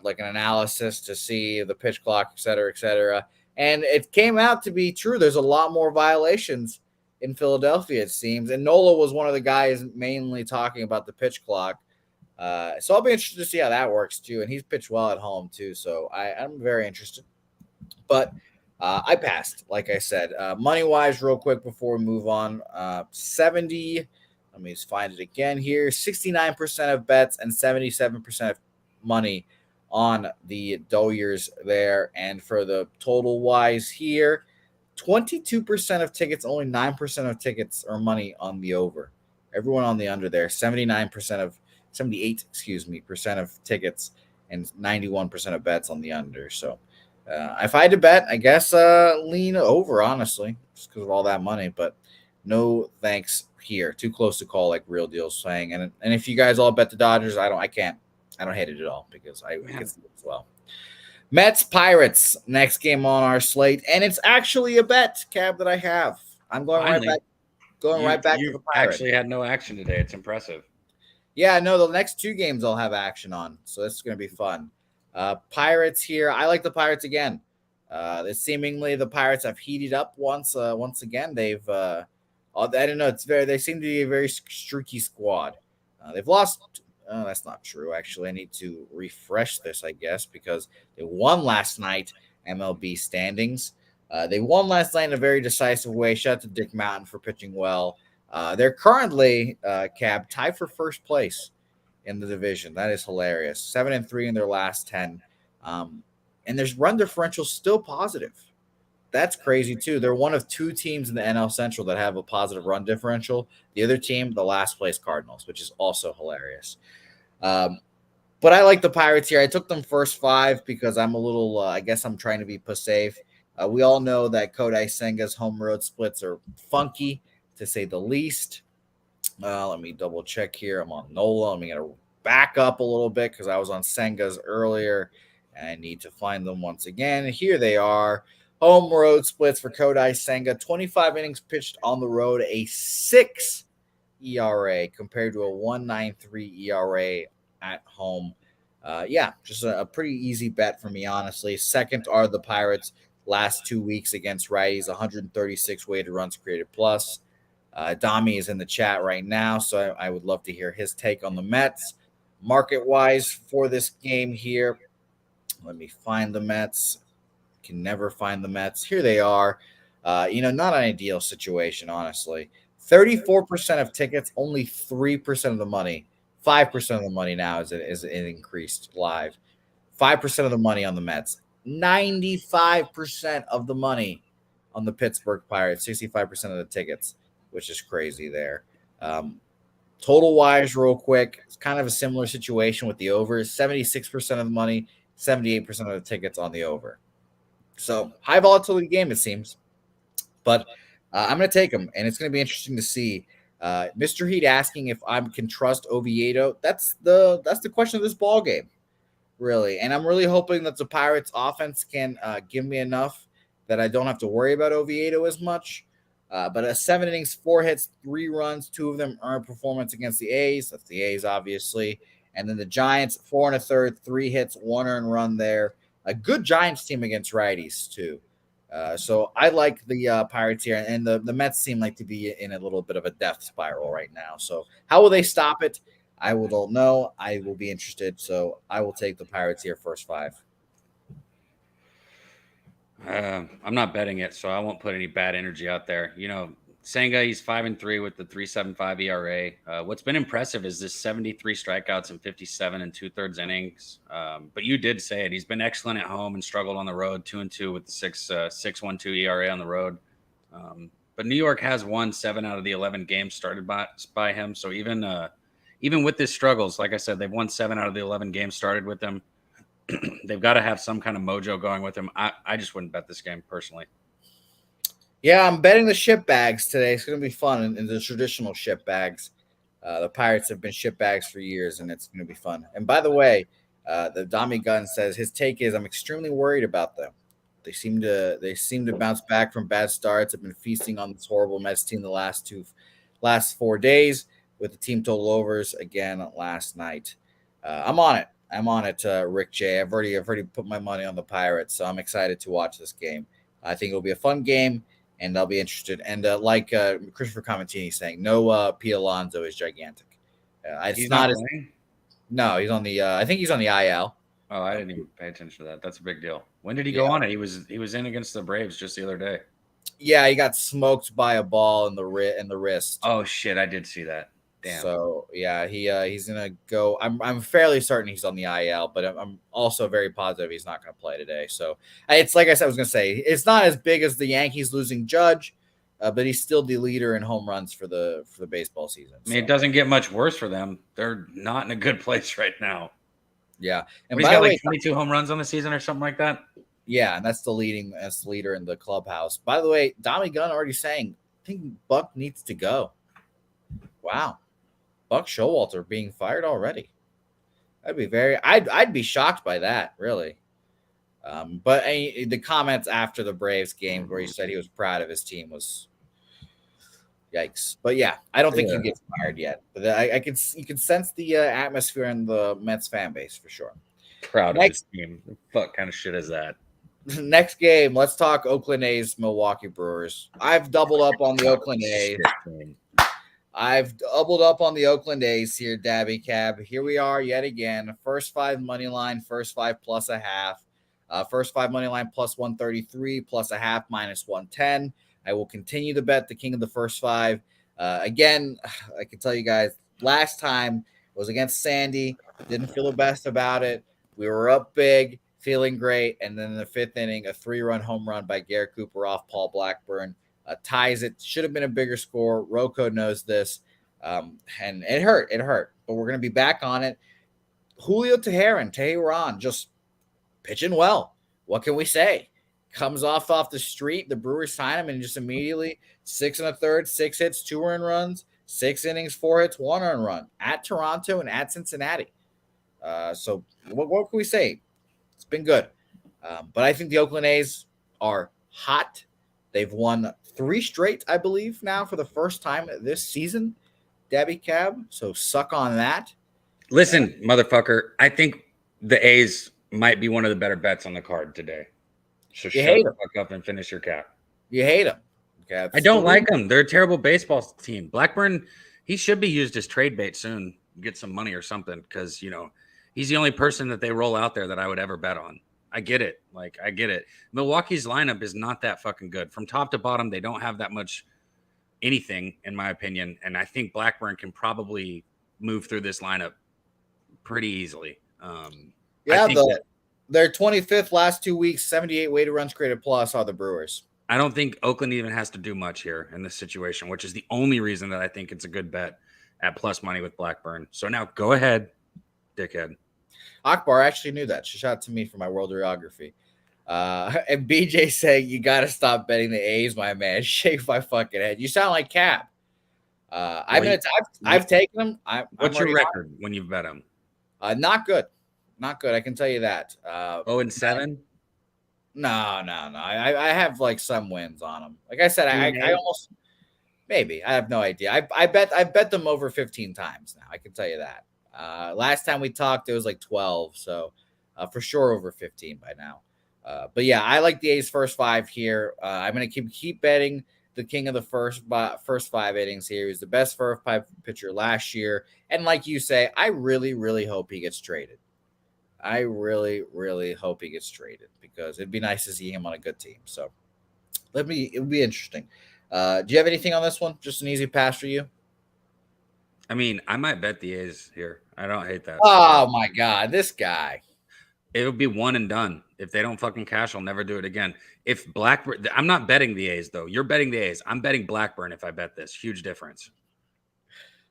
S1: like an analysis to see the pitch clock, et cetera, et cetera. And it came out to be true. There's a lot more violations in Philadelphia, it seems. And Nola was one of the guys mainly talking about the pitch clock. So I'll be interested to see how that works too. And he's pitched well at home too. So I'm very interested. But I passed, like I said. Money-wise, real quick before we move on, 70 – let me just find it again here. 69% of bets and 77% of money on the Doyers there. And for the total wise here, 22% of tickets, only 9% of tickets or money on the over. Everyone on the under there, 78% of tickets and 91% of bets on the under. So if I had to bet, I guess lean over, honestly, just because of all that money. But no thanks here. Too close to call, like Real Deal's saying. And if you guys all bet the Dodgers, I don't hate it at all because I can see it as well. Mets Pirates, next game on our slate, and it's actually a bet, Cab, that I have. I'm going
S2: Finally,
S1: right back to the Pirates.
S2: Actually had no action today. It's impressive.
S1: Yeah, no, the next 2 games I'll have action on, so this is going to be fun. Pirates here. I like the Pirates again. Seemingly the Pirates have heated up once again. They've I don't know. They seem to be a very streaky squad. They've lost. That's not true. Actually, I need to refresh this, I guess, because they won last night. MLB standings. They won last night in a very decisive way. Shout out to Dick Mountain for pitching well. They're currently Cab tied for first place in the division. That is hilarious. 7-3 in their last 10, and their run differential still positive. That's crazy too. They're one of 2 teams in the NL Central that have a positive run differential. The other team, the last place Cardinals, which is also hilarious. But I like the Pirates here. I took them first 5 because I'm a little, I guess I'm trying to be safe. We all know that Kodai Senga's home road splits are funky, to say the least. Let me double check here. I'm on Nola. I'm going to back up a little bit because I was on Senga's earlier. And I need to find them once again. Here they are. Home road splits for Kodai Senga. 25 innings pitched on the road, a 6 ERA compared to a 1.93 ERA at home. Just a pretty easy bet for me, honestly. Second are the Pirates last 2 weeks against righties, 136 weighted runs created plus. Dami is in the chat right now, so I would love to hear his take on the Mets. Market-wise for this game here, let me find the Mets. Can never find the Mets. Here they are. Not an ideal situation, honestly. 34% of tickets, only 3% of the money. 5% of the money now is it increased live. 5% of the money on the Mets. 95% of the money on the Pittsburgh Pirates. 65% of the tickets, which is crazy there. Total wise, real quick, it's kind of a similar situation with the over. 76% of the money, 78% of the tickets on the over. So high volatility game, it seems. But I'm going to take him, and it's going to be interesting to see. Mr. Heat asking if I can trust Oviedo. That's the question of this ball game, really. And I'm really hoping that the Pirates offense can give me enough that I don't have to worry about Oviedo as much. But a 7 innings, 4 hits, 3 runs, 2 of them earned performance against the A's. That's the A's, obviously. And then the Giants, 4 1/3, 3 hits, 1 earned run there. A good Giants team against righties, too. So I like the Pirates here, and the Mets seem like to be in a little bit of a death spiral right now. So how will they stop it? I don't know. I will be interested. So I will take the Pirates here first 5.
S2: I'm not betting it, so I won't put any bad energy out there. Senga, he's 5-3 with the 3.75 ERA. What's been impressive is this 73 strikeouts and 57 and 2/3 innings. But you did say it. He's been excellent at home and struggled on the road, 2-2 with the 6.12 ERA on the road. But New York has won 7 out of the 11 games started by him. So even with his struggles, like I said, they've won 7 out of the 11 games started with him. They've got to have some kind of mojo going with him. I just wouldn't bet this game personally.
S1: Yeah, I'm betting the ship bags today. It's going to be fun in the traditional ship bags. The Pirates have been ship bags for years, and it's going to be fun. And by the way, the Dami Gun says his take is I'm extremely worried about them. They seem to bounce back from bad starts. Have been feasting on this horrible Mets team the last 4 days with the team total overs again last night. I'm on it. Rick J. I've already put my money on the Pirates, so I'm excited to watch this game. I think it'll be a fun game, and I'll be interested. And like Christopher Comentini saying, no Pete Alonso is gigantic.
S2: He's not as
S1: no. He's on the. I think he's on the IL.
S2: Oh, I didn't even pay attention to that. That's a big deal. When did he go on it? He was in against the Braves just the other day.
S1: Yeah, he got smoked by a ball in the wrist.
S2: Oh shit, I did see that. Damn.
S1: So yeah, he's gonna go. I'm fairly certain he's on the IL, but I'm also very positive he's not gonna play today. So it's like I said, I was gonna say it's not as big as the Yankees losing Judge, but he's still the leader in home runs for the baseball season.
S2: I mean, it doesn't get much worse for them. They're not in a good place right now.
S1: Yeah,
S2: and he's got like 22 home runs on the season or something like that.
S1: Yeah, and that's the leader in the clubhouse. By the way, Dami Gunn already saying, I think Buck needs to go. Wow. Buck Showalter being fired already. I'd be shocked by that, really. But the comments after the Braves game where he said he was proud of his team was yikes. But yeah, I don't think he gets fired yet. But you can sense the atmosphere in the Mets fan base for sure.
S2: Proud of his team. What kind of shit is that?
S1: Next game, let's talk Oakland A's, Milwaukee Brewers. I've doubled up on the Oakland A's. I've doubled up on the Oakland A's here, Dabby Cab. Here we are yet again. First 5 money line, first 5 plus a half. First 5 money line plus 133, plus a half minus 110. I will continue to bet the king of the first 5. Again, I can tell you guys, last time was against Sandy. Didn't feel the best about it. We were up big, feeling great. And then in the 5th inning, a 3-run home run by Garrett Cooper off Paul Blackburn. Ties it. Should have been a bigger score. Rocco knows this. And it hurt. But we're going to be back on it. Julio Teheran just pitching well. What can we say? comes off the street. The Brewers sign him and just immediately 6 1/3, 6 hits, 2 earned runs, 6 innings, 4 hits, 1 earned run at Toronto and at Cincinnati. So what can we say? It's been good. But I think the Oakland A's are hot. They've won 3 straight, I believe, now for the first time this season, Debbie Cab. So suck on that.
S2: Listen, motherfucker, I think the A's might be one of the better bets on the card today. So shut the fuck up and finish your cap.
S1: You hate them. Okay,
S2: I don't like them. They're a terrible baseball team. Blackburn, he should be used as trade bait soon. Get some money or something because, he's the only person that they roll out there that I would ever bet on. I get it. I get it. Milwaukee's lineup is not that fucking good. From top to bottom, they don't have that much anything, in my opinion. And I think Blackburn can probably move through this lineup pretty easily.
S1: Their 25th last 2 weeks, 78 weighted runs created plus are the Brewers.
S2: I don't think Oakland even has to do much here in this situation, which is the only reason that I think it's a good bet at plus money with Blackburn. So now go ahead, dickhead.
S1: Akbar actually knew that. She shot to me for my world geography. And BJ saying, you got to stop betting the A's, my man. Shake my fucking head. You sound like Cap. I've taken them.
S2: What's your record when you've bet them?
S1: Not good. Not good. I can tell you that.
S2: 0-7?
S1: No. I have some wins on them. Like I said, I almost maybe. I have no idea. I bet them over 15 times now. I can tell you that. Last time we talked, it was 12. So for sure over 15 by now. But yeah, I like the A's first 5 here. I'm going to keep betting the king of the first 5 innings here. He was the best first 5 pitcher last year. And like you say, I really, really hope he gets traded. I really, really hope he gets traded because it'd be nice to see him on a good team. So it would be interesting. Do you have anything on this one? Just an easy pass for you?
S2: I mean, I might bet the A's here. I don't hate that.
S1: Oh my God, this guy.
S2: It'll be one and done. If they don't fucking cash, I'll never do it again. If Blackburn, I'm not betting the A's though. You're betting the A's. I'm betting Blackburn if I bet this. Huge difference.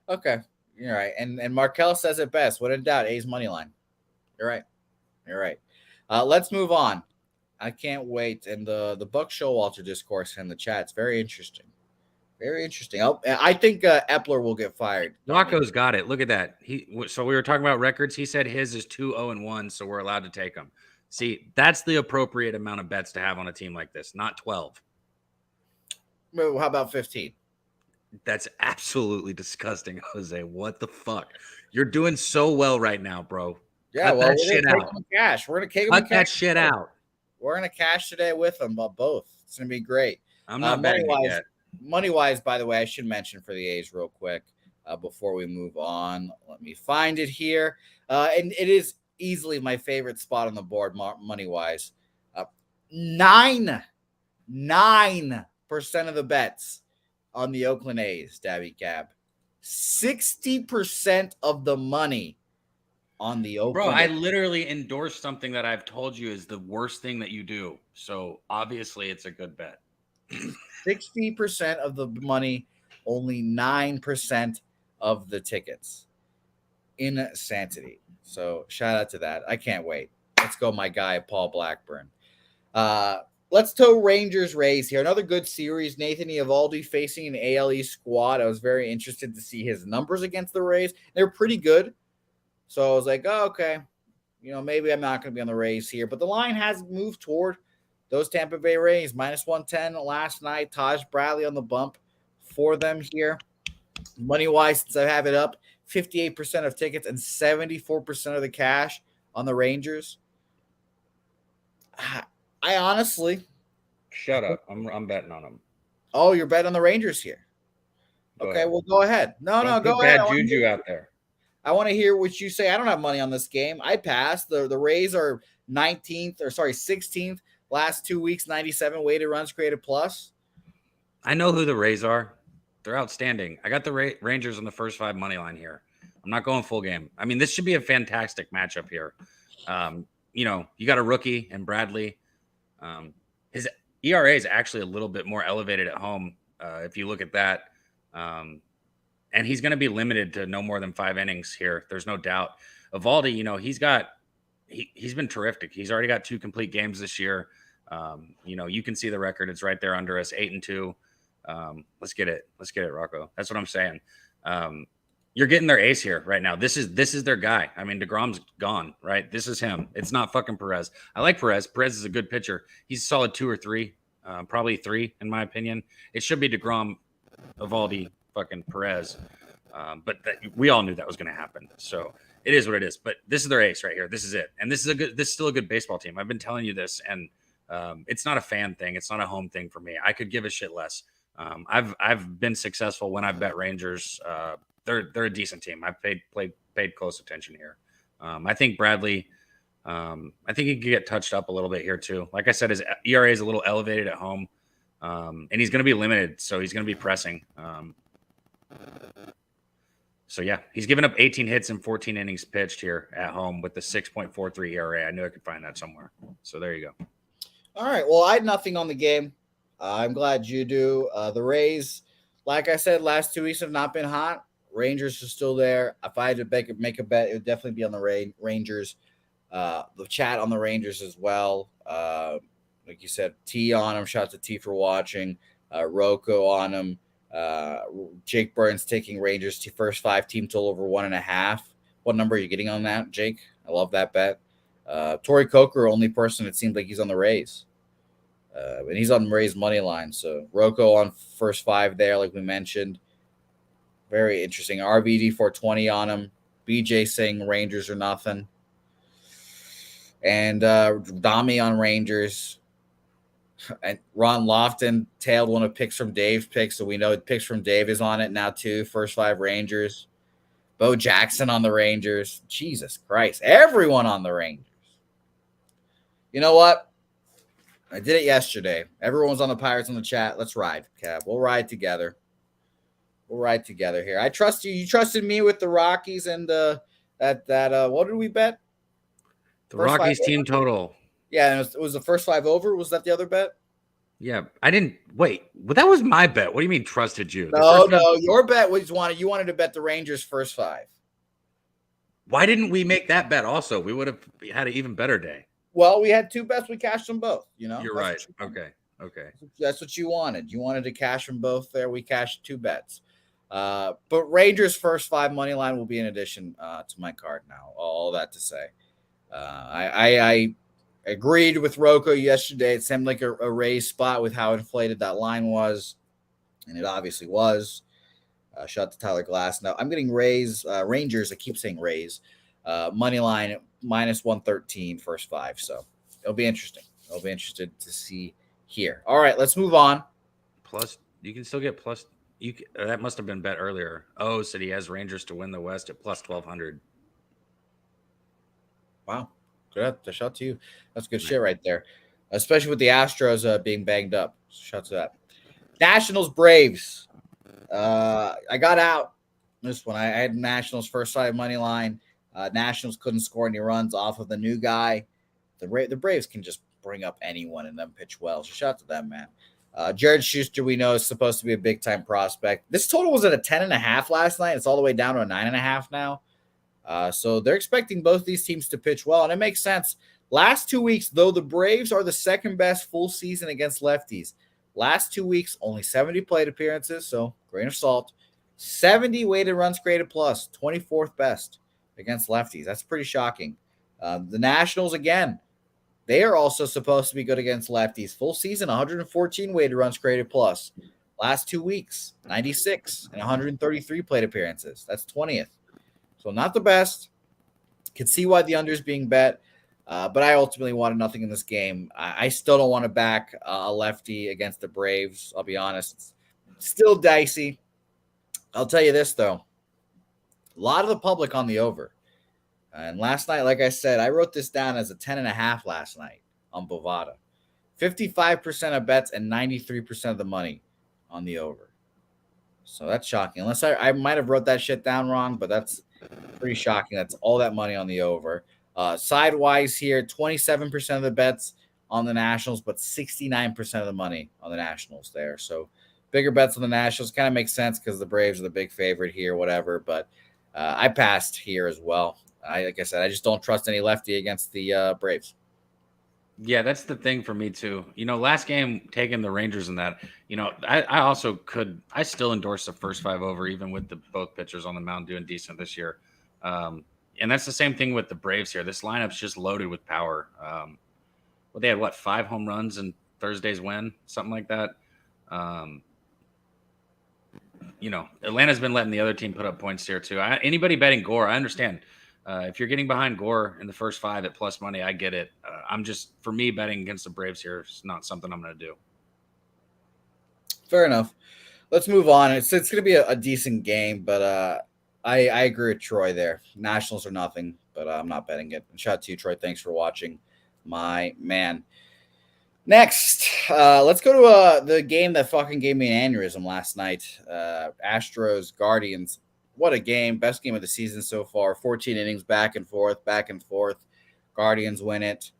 S1: Okay. You're right. And Markel says it best. When in doubt, A's money line. You're right. Let's move on. I can't wait. And the Buck Showalter discourse in the chat. It's very interesting. Very interesting. I think Epler will get fired.
S2: Rocco's got it. Look at that. So we were talking about records. He said his is 2-0-1, so we're allowed to take him. See, that's the appropriate amount of bets to have on a team like this, not 12.
S1: Well, how about 15?
S2: That's absolutely disgusting, Jose. What the fuck? You're doing so well right now, bro.
S1: Yeah,
S2: cut that shit out.
S1: Cash. We're gonna take
S2: cut that shit out.
S1: We're gonna cash today with them, both. It's gonna be great.
S2: I'm not betting it yet.
S1: Money-wise, by the way, I should mention for the A's real quick before we move on. Let me find it here. And it is easily my favorite spot on the board, money-wise. 9% of the bets on the Oakland A's, Dabby Cab. 60% of the money on the Oakland
S2: Bro, I
S1: A's.
S2: literally endorsed something that I've told you is the worst thing that you do. So obviously it's a good bet.
S1: 60% of the money, only 9% of the tickets. Insanity. So shout out to that. I can't wait. Let's go, my guy, Paul Blackburn. Let's tow Rangers Rays here. Another good series. Nathan Eovaldi facing an ALE squad. I was very interested to see his numbers against the Rays. They're pretty good. So I was like, oh, okay. Maybe I'm not going to be on the Rays here. But the line has moved toward those Tampa Bay Rays. -110 last night. Taj Bradley on the bump for them here. Money-wise, since I have it up, 58% of tickets and 74% of the cash on the Rangers. I honestly...
S2: Shut up. I'm betting on them.
S1: Oh, you're betting on the Rangers here. Okay, well, go ahead. No, go ahead.
S2: Bad juju out there.
S1: I want to hear what you say. I don't have money on this game. I passed. The Rays are 16th last 2 weeks, 97 weighted runs created plus.
S2: I know who the Rays are. They're outstanding. I got the Rangers on the first 5 money line here. I'm not going full game. I mean, this should be a fantastic matchup here. You got a rookie and Bradley. His ERA is actually a little bit more elevated at home if you look at that. And he's going to be limited to no more than 5 innings here. There's no doubt. Eovaldi, he's been terrific. He's already got 2 complete games this year. You can see the record. It's right there under us, 8-2. Let's get it. Let's get it, Rocco. That's what I'm saying. You're getting their ace here right now. This is their guy. I mean, DeGrom's gone, right? This is him. It's not fucking Perez. I like Perez. Perez is a good pitcher. He's a solid 2 or 3, probably 3 in my opinion. It should be DeGrom, Evaldi, fucking Perez. But we all knew that was going to happen. So it is what it is. But this is their ace right here. This is it. And this is still a good baseball team. I've been telling you this, and it's not a fan thing. It's not a home thing for me. I could give a shit less. I've been successful when I bet Rangers. They're a decent team. I've paid close attention here. I think Bradley. I think he could get touched up a little bit here too. Like I said, his ERA is a little elevated at home, and he's going to be limited, so he's going to be pressing. So yeah, he's given up 18 hits in 14 innings pitched here at home with the 6.43 ERA. I knew I could find that somewhere. So there you go.
S1: All right. Well, I had nothing on the game. I'm glad you do. The Rays, like I said, last 2 weeks have not been hot. Rangers are still there. If I had to make a bet, it would definitely be on the Rangers. The chat on the Rangers as well. Like you said, T on them. Shout out to T for watching. Rocco on them. Jake Burns taking Rangers to first 5 team total over 1.5. What number are you getting on that, Jake? I love that bet. Torrey Coker, only person it seems like he's on the Rays. And he's on Rays money line. So Rocco on first 5 there, like we mentioned. Very interesting. RVD 420 on him. BJ saying Rangers or nothing. And Dami on Rangers. And Ron Lofton tailed one of picks from Dave's picks, so we know picks from Dave is on it now too. First 5 Rangers. Bo Jackson on the Rangers. Jesus Christ. Everyone on the Rangers. You know what? I did it yesterday. Everyone's on the Pirates on the chat. Let's ride, Cav. We'll ride together. We'll ride together here. I trust you. You trusted me with the Rockies and that what did we bet?
S2: The first Rockies team total.
S1: Yeah, and it was the first 5 over. Was that the other bet?
S2: Yeah, I didn't wait. Well, that was my bet. What do you mean trusted you?
S1: No, your bet was you wanted to bet the Rangers first 5.
S2: Why didn't we make that bet also? We would have had an even better day.
S1: Well, we had 2 bets. We cashed them both.
S2: You're right. Okay.
S1: That's what you wanted. You wanted to cash them both there. We cashed 2 bets. But Rangers first 5 money line will be in addition to my card now. All that to say, I agreed with Rocco yesterday. It seemed like a Rays spot with how inflated that line was, and it obviously was. Shout out to Tyler Glass. Now I'm getting Rangers. I keep saying Rays. Money line minus 113 first 5. So it'll be interesting. I'll be interested to see here. All right, let's move on.
S2: Plus, you can still get plus. That must have been bet earlier. Oh, said he has Rangers to win the West at plus 1,200.
S1: Wow. Good. Shout out to you. That's good shit right there. Especially with the Astros being banged up. Shout out to that. Nationals Braves. I got out this one. I had Nationals first 5 money line. Nationals couldn't score any runs off of the new guy. The Braves can just bring up anyone and then pitch well. So shout out to them, man. Jared Schuster, we know, is supposed to be a big-time prospect. This total was at a 10.5 last night. It's all the way down to a 9.5 now. So they're expecting both these teams to pitch well, and it makes sense. Last 2 weeks, though, the Braves are the second best full season against lefties. Last 2 weeks, only 70 plate appearances, so grain of salt. 70 weighted runs created plus, 24th best against lefties. That's pretty shocking. The Nationals, again, they are also supposed to be good against lefties. Full season, 114 weighted runs created plus. Last 2 weeks, 96 and 133 plate appearances. That's 20th. So not the best. Can see why the under is being bet. But I ultimately wanted nothing in this game. I still don't want to back a lefty against the Braves. I'll be honest. It's still dicey. I'll tell you this, though. A lot of the public on the over. And last night, like I said, I wrote this down as a 10.5 last night on Bovada. 55% of bets and 93% of the money on the over. So that's shocking. Unless I might have wrote that shit down wrong, but that's pretty shocking. That's all that money on the over. Sidewise here, 27% of the bets on the Nationals, but 69% of the money on the Nationals there. So bigger bets on the Nationals kind of makes sense because the Braves are the big favorite here, whatever. But I passed here as well. Like I said, I just don't trust any lefty against the Braves.
S2: Yeah, that's the thing for me too. Last game taking the Rangers in that, I still endorse the first five over, even with both pitchers on the mound doing decent this year. And that's the same thing with the Braves here. This lineup's just loaded with power. Well, they had 5 home runs in Thursday's win, something like that. Atlanta's been letting the other team put up points here too. Anybody betting Gore, I understand. If you're getting behind Gore in the first 5 at plus money, I get it. For me, betting against the Braves here is not something I'm going to do.
S1: Fair enough. Let's move on. It's going to be a decent game, but I agree with Troy there. Nationals are nothing, but I'm not betting it. And shout out to you, Troy. Thanks for watching, my man. Next, let's go to the game that fucking gave me an aneurysm last night. Astros, Guardians. What a game. Best game of the season so far. 14 innings, back and forth, back and forth. Guardians win it.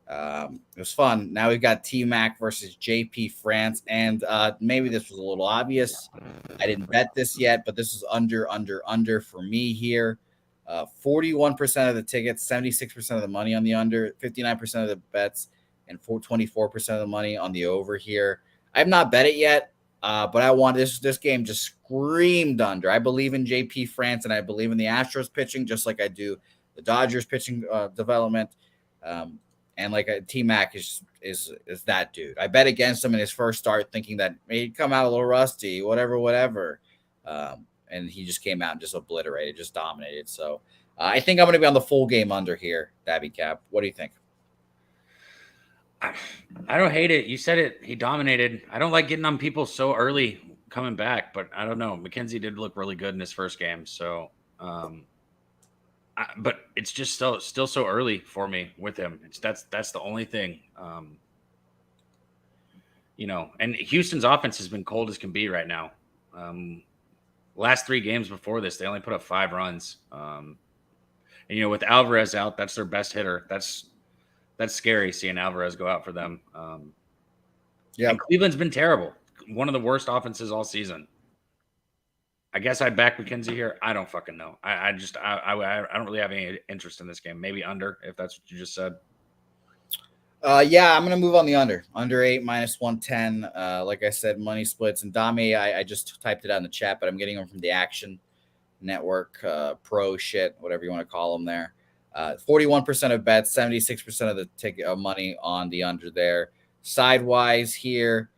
S1: It was fun. Now we've got T-Mac versus JP France. And maybe this was a little obvious. I didn't bet this yet, but this is under for me here. 41% of the tickets, 76% of the money on the under, 59% of the bets, and 24% of the money on the over here. I've not bet it yet, but I want this game just screamed under. I believe in JP France, and I believe in the Astros pitching, just like I do the Dodgers pitching development. And like T-Mac is that dude. I bet against him in his first start, thinking that he'd come out a little rusty, whatever. And he just came out and just obliterated, just dominated. So I think I'm going to be on the full game under here, Dabby Cap. What do you think?
S2: I don't hate it. You said it. He dominated. I don't like getting on people so early coming back, but I don't know. McKenzie did look really good in his first game. So, but it's just still so early for me with him. That's the only thing. And Houston's offense has been cold as can be right now. Last 3 games before this, they only put up 5 runs. And with Alvarez out, that's their best hitter. That's scary seeing Alvarez go out for them. Yeah, Cleveland's been terrible. One of the worst offenses all season. I guess I'd back McKenzie here. I don't fucking know. I don't really have any interest in this game. Maybe under, if that's what you just said.
S1: Yeah, I'm gonna move on the under 8 minus 110. Like I said, money splits and Dami. I just typed it out in the chat, but I'm getting them from the Action Network Pro shit, whatever you want to call them there. 41% of bets, 76% of the ticket money on the under there. Sidewise here.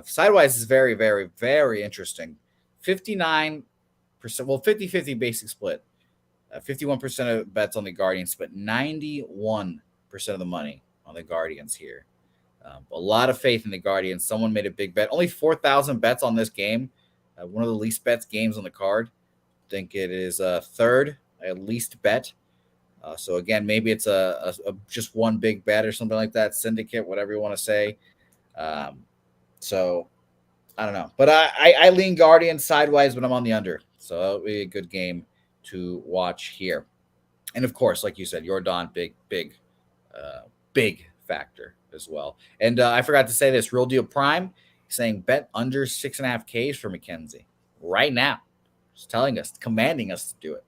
S1: Sidewise is very, very, very interesting. 59%, 50-50 basic split. 51% of bets on the Guardians, but 91% of the money on the Guardians here. A lot of faith in the Guardians. Someone made a big bet. Only 4,000 bets on this game. One of the least bets games on the card. I think it is third at least bet. So again, maybe it's a just one big bet or something like that, syndicate, whatever you want to say. So I don't know, but I lean Guardians sidewise, but I'm on the under, so that'll be a good game to watch here. And of course, like you said, Jordan, big factor as well. And I forgot to say this: Real Deal Prime saying bet under 6.5 Ks for McKenzie right now. Just telling us, commanding us to do it.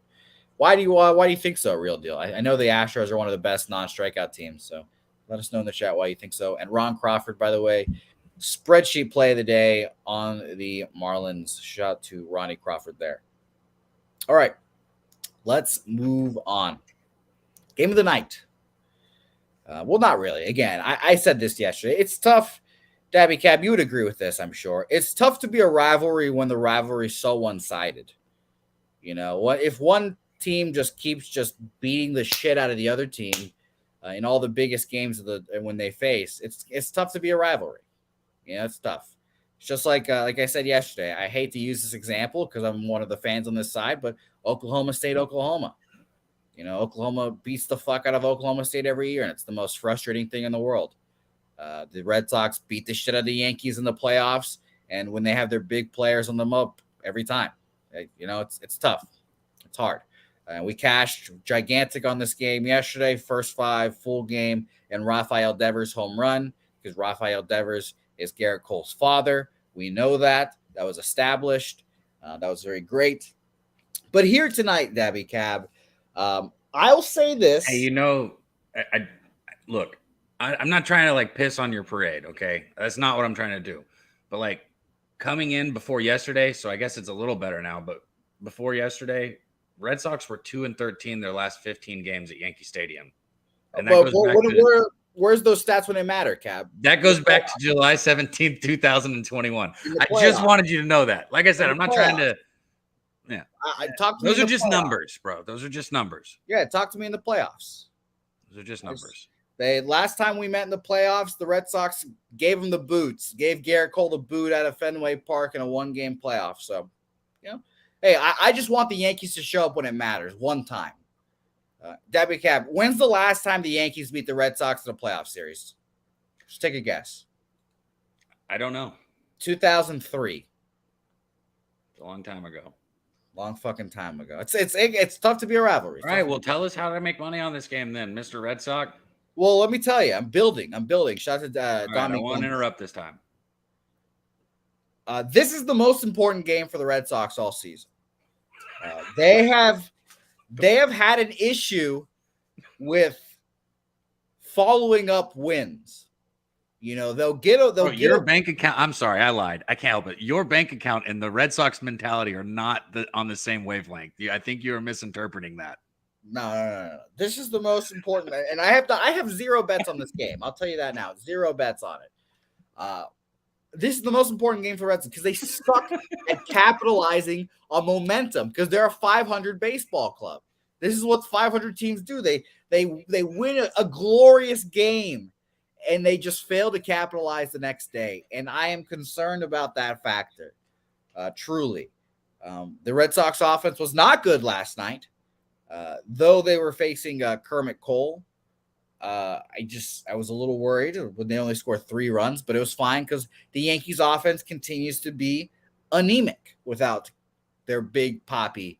S1: Why do you think so, Real Deal? I know the Astros are one of the best non-strikeout teams, so let us know in the chat why you think so. And Ron Crawford, by the way, spreadsheet play of the day on the Marlins. Shout out to Ronnie Crawford there. All right, let's move on. Game of the night. Well, not really. Again, I said this yesterday. It's tough. Dabby Cab, you would agree with this, I'm sure. It's tough to be a rivalry when the rivalry is so one-sided. What if one team just keeps just beating the shit out of the other team in all the biggest games when they face? It's tough to be a rivalry. It's tough. It's just like I said yesterday. I hate to use this example because I'm one of the fans on this side, but Oklahoma State, Oklahoma. Oklahoma beats the fuck out of Oklahoma State every year, and it's the most frustrating thing in the world. The Red Sox beat the shit out of the Yankees in the playoffs, and when they have their big players on them up every time, it's tough. It's hard. We cashed gigantic on this game yesterday, first 5 full game, and Rafael Devers home run because Rafael Devers is Garrett Cole's father. We know that. That was established. That was very great. But here tonight, Dabby Cab, I'll say this.
S2: Hey, look, I'm not trying to like piss on your parade, okay? That's not what I'm trying to do. But like coming in before yesterday, so I guess it's a little better now, but before yesterday, Red Sox were 2-13 their last 15 games at Yankee Stadium. And that
S1: But
S2: goes back to
S1: where's those stats when they matter, Cap?
S2: that goes back to July 17th, 2021. I just
S1: playoffs.
S2: wanted you to know that. Like I said,
S1: In
S2: I'm
S1: the
S2: not trying
S1: playoffs.
S2: to yeah.
S1: I talk to me
S2: Those
S1: in
S2: are
S1: the
S2: just
S1: playoffs.
S2: numbers, bro. Those are just numbers.
S1: Yeah, talk to me in the playoffs.
S2: Those are just numbers.
S1: Last time we met in the playoffs, the Red Sox gave him the boots, gave Garrett Cole the boot out of Fenway Park in a 1-game playoff. So, hey, I just want the Yankees to show up when it matters one time. Debbie Cab, when's the last time the Yankees beat the Red Sox in a playoff series? Just take a guess.
S2: I don't know.
S1: 2003.
S2: It's a long time ago.
S1: Long fucking time ago. It's tough to be a rivalry.
S2: All right, well, tell us how to make money on this game then, Mr. Red Sox.
S1: Well, let me tell you, I'm building. Shout out to
S2: Right, I won't interrupt this time.
S1: This is the most important game for the Red Sox all season. They have had an issue with following up wins. They'll get
S2: your bank account. I'm sorry, I lied. I can't help it. Your bank account and the Red Sox mentality are not on the same wavelength. I think you are misinterpreting that.
S1: No. This is the most important, and I have 0 bets on this game. I'll tell you that now. 0 bets on it. This is the most important game for Reds because they suck at capitalizing on momentum because they're a 500 baseball club. This is what 500 teams do. They win a glorious game and they just fail to capitalize the next day. And I am concerned about that factor. Truly. The Red Sox offense was not good last night. Though they were facing Kermit Cole. I was a little worried when they only scored 3 runs, but it was fine because the Yankees offense continues to be anemic without their big poppy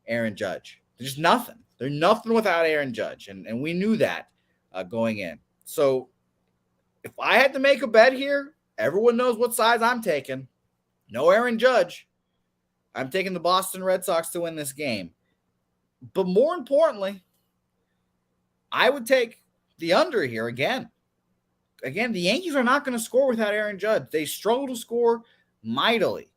S1: Aaron Judge. There's nothing. They're nothing without Aaron Judge. And we knew that going in. So if I had to make a bet here, everyone knows what size I'm taking. No Aaron Judge. I'm taking the Boston Red Sox to win this game. But more importantly, I would take the under here again. Again, the Yankees are not going to score without Aaron Judge. They struggle to score mightily.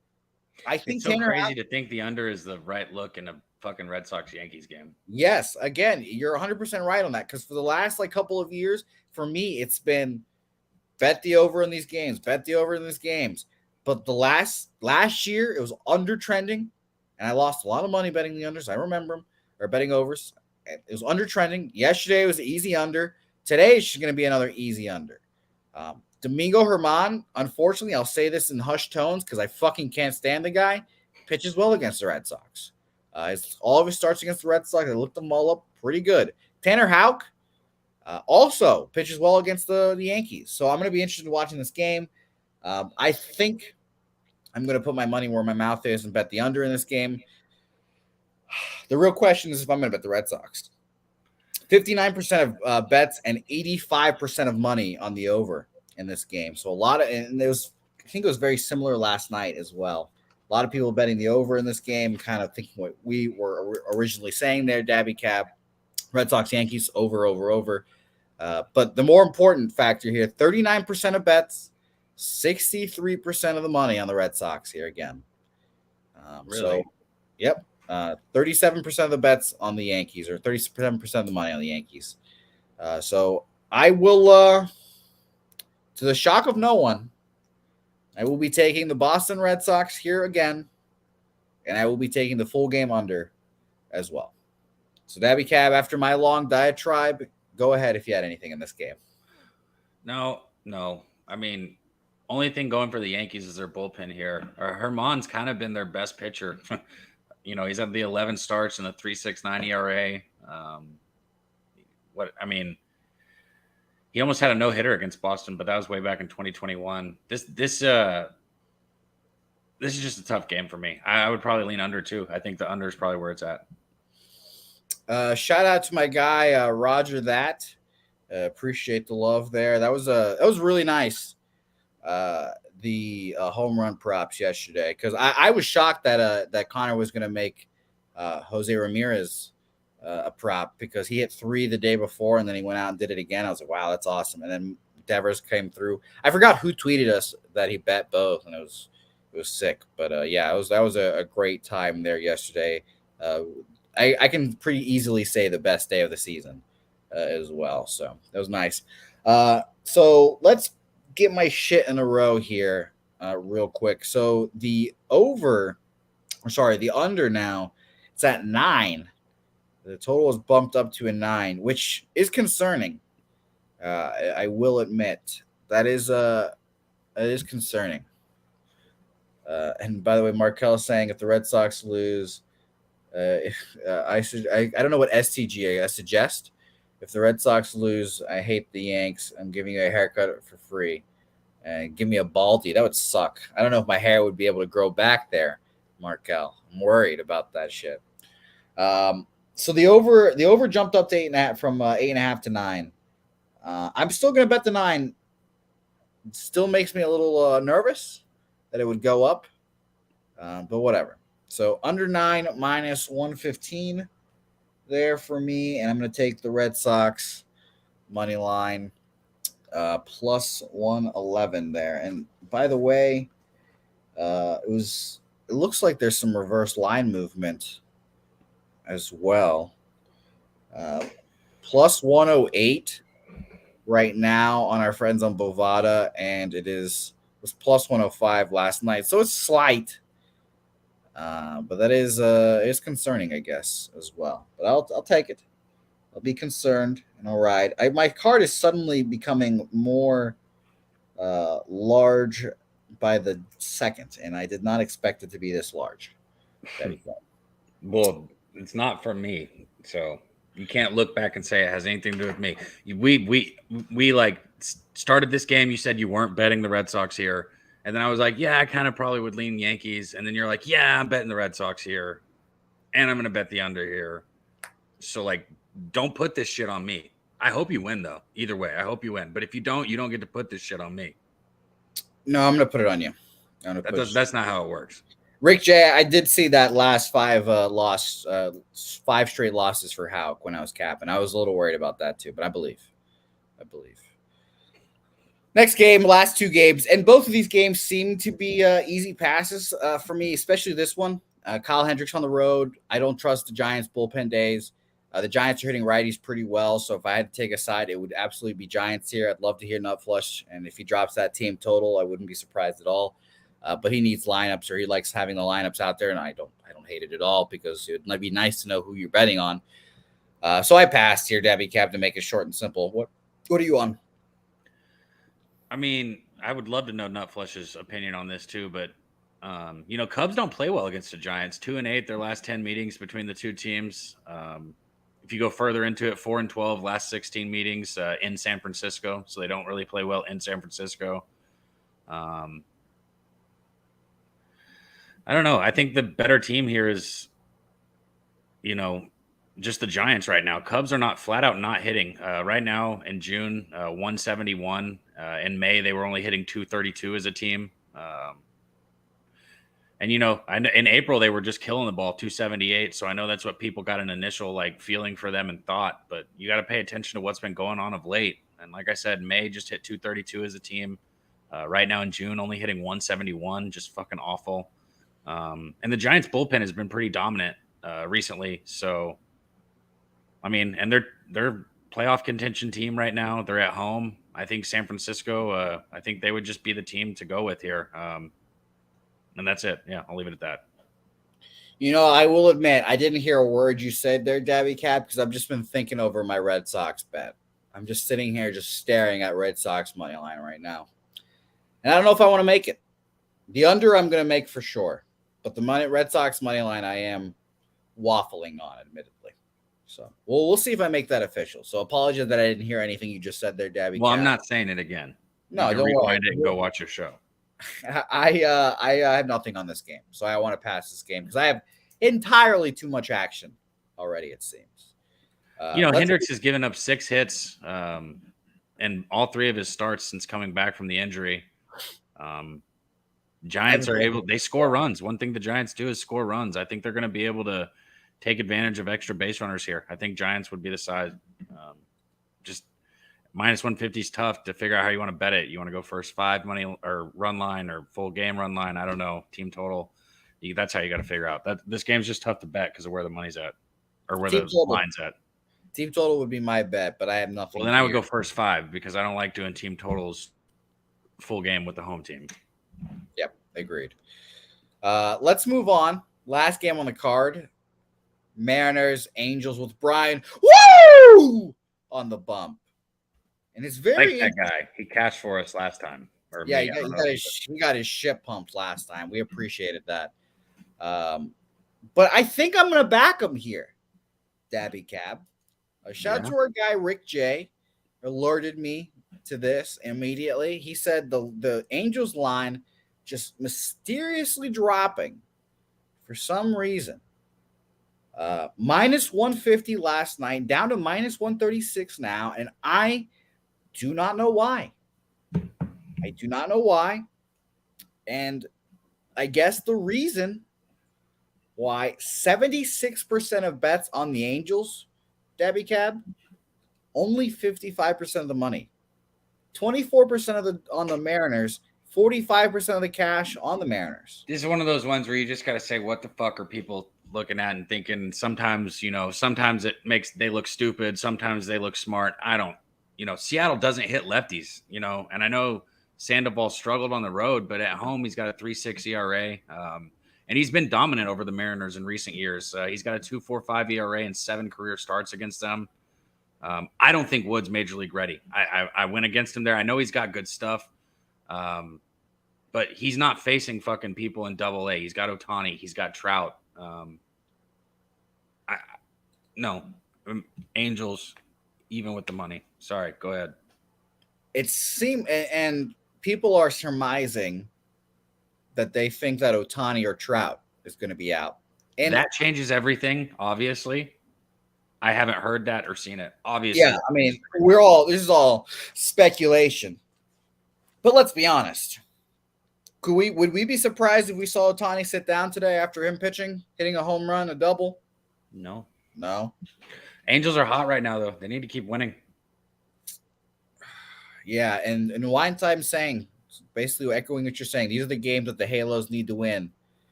S1: I think
S2: it's so crazy to think the under is the right look in a fucking Red Sox Yankees game.
S1: Yes, again, you're 100% right on that because for the last couple of years, for me, it's been bet the over in these games, bet the over in these games. But the last year, it was under trending, and I lost a lot of money betting the unders. I remember them, or betting overs. It was under trending. Yesterday it was easy under. Today it's going to be another easy under. Domingo Germán, unfortunately, I'll say this in hushed tones because I fucking can't stand the guy, pitches well against the Red Sox. All of his starts against the Red Sox, I looked them all up pretty good. Tanner Houck also pitches well against the Yankees. So I'm going to be interested in watching this game. I think I'm going to put my money where my mouth is and bet the under in this game. The real question is if I'm going to bet the Red Sox. 59% of bets and 85% of money on the over in this game. So I think it was very similar last night as well. A lot of people betting the over in this game, kind of thinking what we were originally saying there, Dabby Cab. Red Sox, Yankees, over. But the more important factor here, 39% of bets, 63% of the money on the Red Sox here again.
S2: Really?
S1: So, yep. 37% of the bets on the Yankees, or 37% of the money on the Yankees. So I will, to the shock of no one, I will be taking the Boston Red Sox here again, and I will be taking the full game under as well. So Dabby Cab, after my long diatribe, go ahead if you had anything in this game.
S2: No. I mean, only thing going for the Yankees is their bullpen here. Germán's kind of been their best pitcher. He's had the 11 starts and a 3.69 ERA. He almost had a no-hitter against Boston, but that was way back in 2021. This is just a tough game for me. I would probably lean under too. I think the under is probably where it's at.
S1: Shout out to my guy Roger. Appreciate the love there. That was really nice. The home run props yesterday because I was shocked that Connor was going to make Jose Ramirez a prop because he hit 3 the day before and then he went out and did it again. I was like, wow, that's awesome. And then Devers came through. I forgot who tweeted us that he bet both, and it was sick. But yeah, that was a great time there yesterday. I can pretty easily say the best day of the season as well. So that was nice. So let's get my shit in a row here real quick. So the under now, it's at 9. The total is bumped up to a 9, which is concerning. I will admit that is concerning. And by the way, Markel is saying if the Red Sox lose, I don't know what STGA. I suggest if the Red Sox lose, I hate the Yanks. I'm giving you a haircut for free. And give me a baldy. That would suck. I don't know if my hair would be able to grow back there, Markel. I'm worried about that shit. So the over jumped up to 8.5 from 8.5 to 9. I'm still gonna bet the 9. It still makes me a little nervous that it would go up, but whatever. So under 9 minus 115 there for me, and I'm going to take the Red Sox money line plus 111 there. And by the way, it looks like there's some reverse line movement as well. Plus 108 right now on our friends on Bovada, and it was plus 105 last night, so it's slight. But that is concerning, I guess, as well. But I'll take it. I'll be concerned and I'll ride. My card is suddenly becoming more large by the second, and I did not expect it to be this large.
S2: Well, it's not from me, so you can't look back and say it has anything to do with me. We like started this game. You said you weren't betting the Red Sox here. And then I was like, yeah, I kind of probably would lean Yankees. And then you're like, yeah, I'm betting the Red Sox here. And I'm going to bet the under here. So, like, don't put this shit on me. I hope you win, though. Either way, I hope you win. But if you don't get to put this shit on me.
S1: No, I'm going to put it on you.
S2: That's not how it works.
S1: Rick J, I did see that last 5 straight losses for Houck when I was capping. I was a little worried about that, too. But I believe. Next game, last 2 games, and both of these games seem to be easy passes for me, especially this one. Kyle Hendricks on the road. I don't trust the Giants' bullpen days. The Giants are hitting righties pretty well, so if I had to take a side, it would absolutely be Giants here. I'd love to hear Nut Flush, and if he drops that team total, I wouldn't be surprised at all. But he needs lineups, or he likes having the lineups out there, and I don't hate it at all because it would be nice to know who you're betting on. So I passed here, Debbie Cap, to make it short and simple. What are you on?
S2: I mean, I would love to know Nutflush's opinion on this too, but Cubs don't play well against the Giants. 2-8 their last 10 meetings between the two teams. If you go further into it, 4-12 last 16 meetings in San Francisco, so they don't really play well in San Francisco. I don't know. I think the better team here is, just the Giants right now. Cubs are not flat out not hitting. Right now in June, 171. In May, they were only hitting 232 as a team. And in April, they were just killing the ball, 278. So I know that's what people got an initial feeling for them and thought. But you got to pay attention to what's been going on of late. And like I said, May just hit 232 as a team. Right now in June, only hitting 171, just fucking awful. And the Giants bullpen has been pretty dominant recently. So, I mean, and they're playoff contention team right now. They're at home. I think San Francisco, I think they would just be the team to go with here. And that's it. Yeah, I'll leave it at that.
S1: I will admit, I didn't hear a word you said there, Dabby Cap, because I've just been thinking over my Red Sox bet. I'm just sitting here just staring at Red Sox money line right now. And I don't know if I want to make it. The under I'm going to make for sure. But the Red Sox money line I am waffling on, admittedly. So we'll see if I make that official. So apologize that I didn't hear anything you just said there, Dabby.
S2: Well, Cap. I'm not saying it again.
S1: No, don't
S2: rewind it and go watch your show.
S1: I have nothing on this game, so I want to pass this game because I have entirely too much action already. It seems.
S2: Hendricks has given up 6 hits, and all 3 of his starts since coming back from the injury. Giants are able. They score runs. One thing the Giants do is score runs. I think they're going to be able to take advantage of extra base runners here. I think Giants would be the side. Just minus 150 is tough to figure out how you want to bet it. You want to go first 5 money or run line or full game run line. I don't know. Team total. That's how you got to figure out that this game's just tough to bet because of where the money's at or where the line's at.
S1: Team total would be my bet, but I have nothing.
S2: Well, then I would go first 5 because I don't like doing team totals full game with the home team.
S1: Yep, agreed. Let's move on. Last game on the card. Mariners, Angels with Brian. Woo! On the bump. And it's very
S2: like that guy. He cashed for us last time.
S1: Yeah, he got his shit pumped last time. We appreciated that. But I think I'm going to back him here, Dabby Cab. A shout out to our guy, Rick J, alerted me to this immediately. He said the Angels line just mysteriously dropping for some reason. Minus 150 last night, down to minus 136 now, and I do not know why. I do not know why. And I guess the reason why 76% of bets on the Angels, Dabby Cab, only 55% of the money. 24% on the Mariners, 45% of the cash on the Mariners.
S2: This is one of those ones where you just got to say, what the fuck are people looking at and thinking? Sometimes, sometimes they look stupid. Sometimes they look smart. I don't, Seattle doesn't hit lefties, and I know Sandoval struggled on the road, but at home, he's got a 3.6 ERA. And he's been dominant over the Mariners in recent years. He's got a 2.45 ERA and 7 career starts against them. I don't think Wood's major league ready. I went against him there. I know he's got good stuff, but he's not facing fucking people in Double A. He's got Ohtani. He's got Trout. No, Angels, even with the money. Sorry, go ahead.
S1: It seemed, and people are surmising that they think that Ohtani or Trout is going to be out. And
S2: that changes everything, obviously. I haven't heard that or seen it. Obviously.
S1: Yeah, I mean, this is all speculation. But let's be honest. Would we be surprised if we saw Ohtani sit down today after him pitching, hitting a home run, a double?
S2: No.
S1: Angels
S2: are hot right now, though. They need to keep winning.
S1: Yeah, and Wine Time saying, basically echoing what you're saying, these are the games that the Halos need to win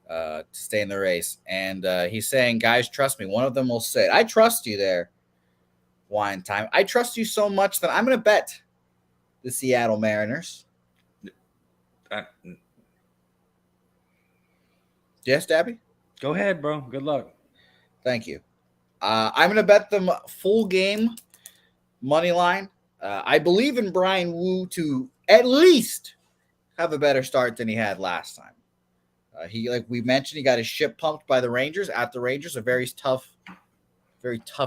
S1: to stay in the race. And he's saying, guys, trust me. One of them will sit. I trust you there, Wine Time. I trust you so much that I'm going to bet the Seattle Mariners. Yes, Dabby?
S2: Go ahead, bro. Good luck.
S1: Thank you. I'm going to bet them full game money line. I believe in Brian Wu to at least have a better start than he had last time. He, like we mentioned, he got his ship pumped by the Rangers at the Rangers. A very tough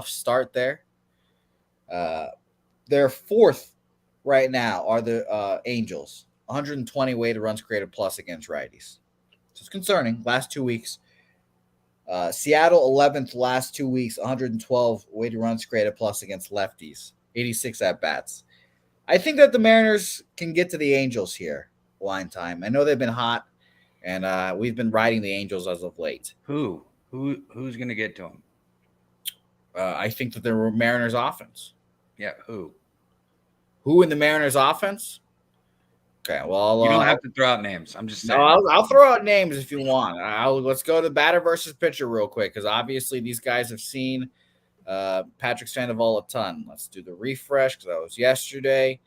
S1: start there. Their fourth right now are the Angels. 120 weighted runs created plus against righties. So it's concerning. Last 2 weeks. Seattle 11th last 2 weeks, 112 weighted runs created plus against lefties, 86 at bats. I think that the Mariners can get to the Angels here. Wine Time. I know they've been hot, and we've been riding the Angels as of late.
S2: Who's going to get to them?
S1: I think that they're Mariners offense.
S2: Yeah, who?
S1: Who in the Mariners offense? Okay, well,
S2: you don't have to throw out names. I'm just saying.
S1: No, I'll throw out names if you want. Let's go to batter versus pitcher real quick because obviously these guys have seen Patrick Sandoval a ton. Let's do the refresh because that was yesterday.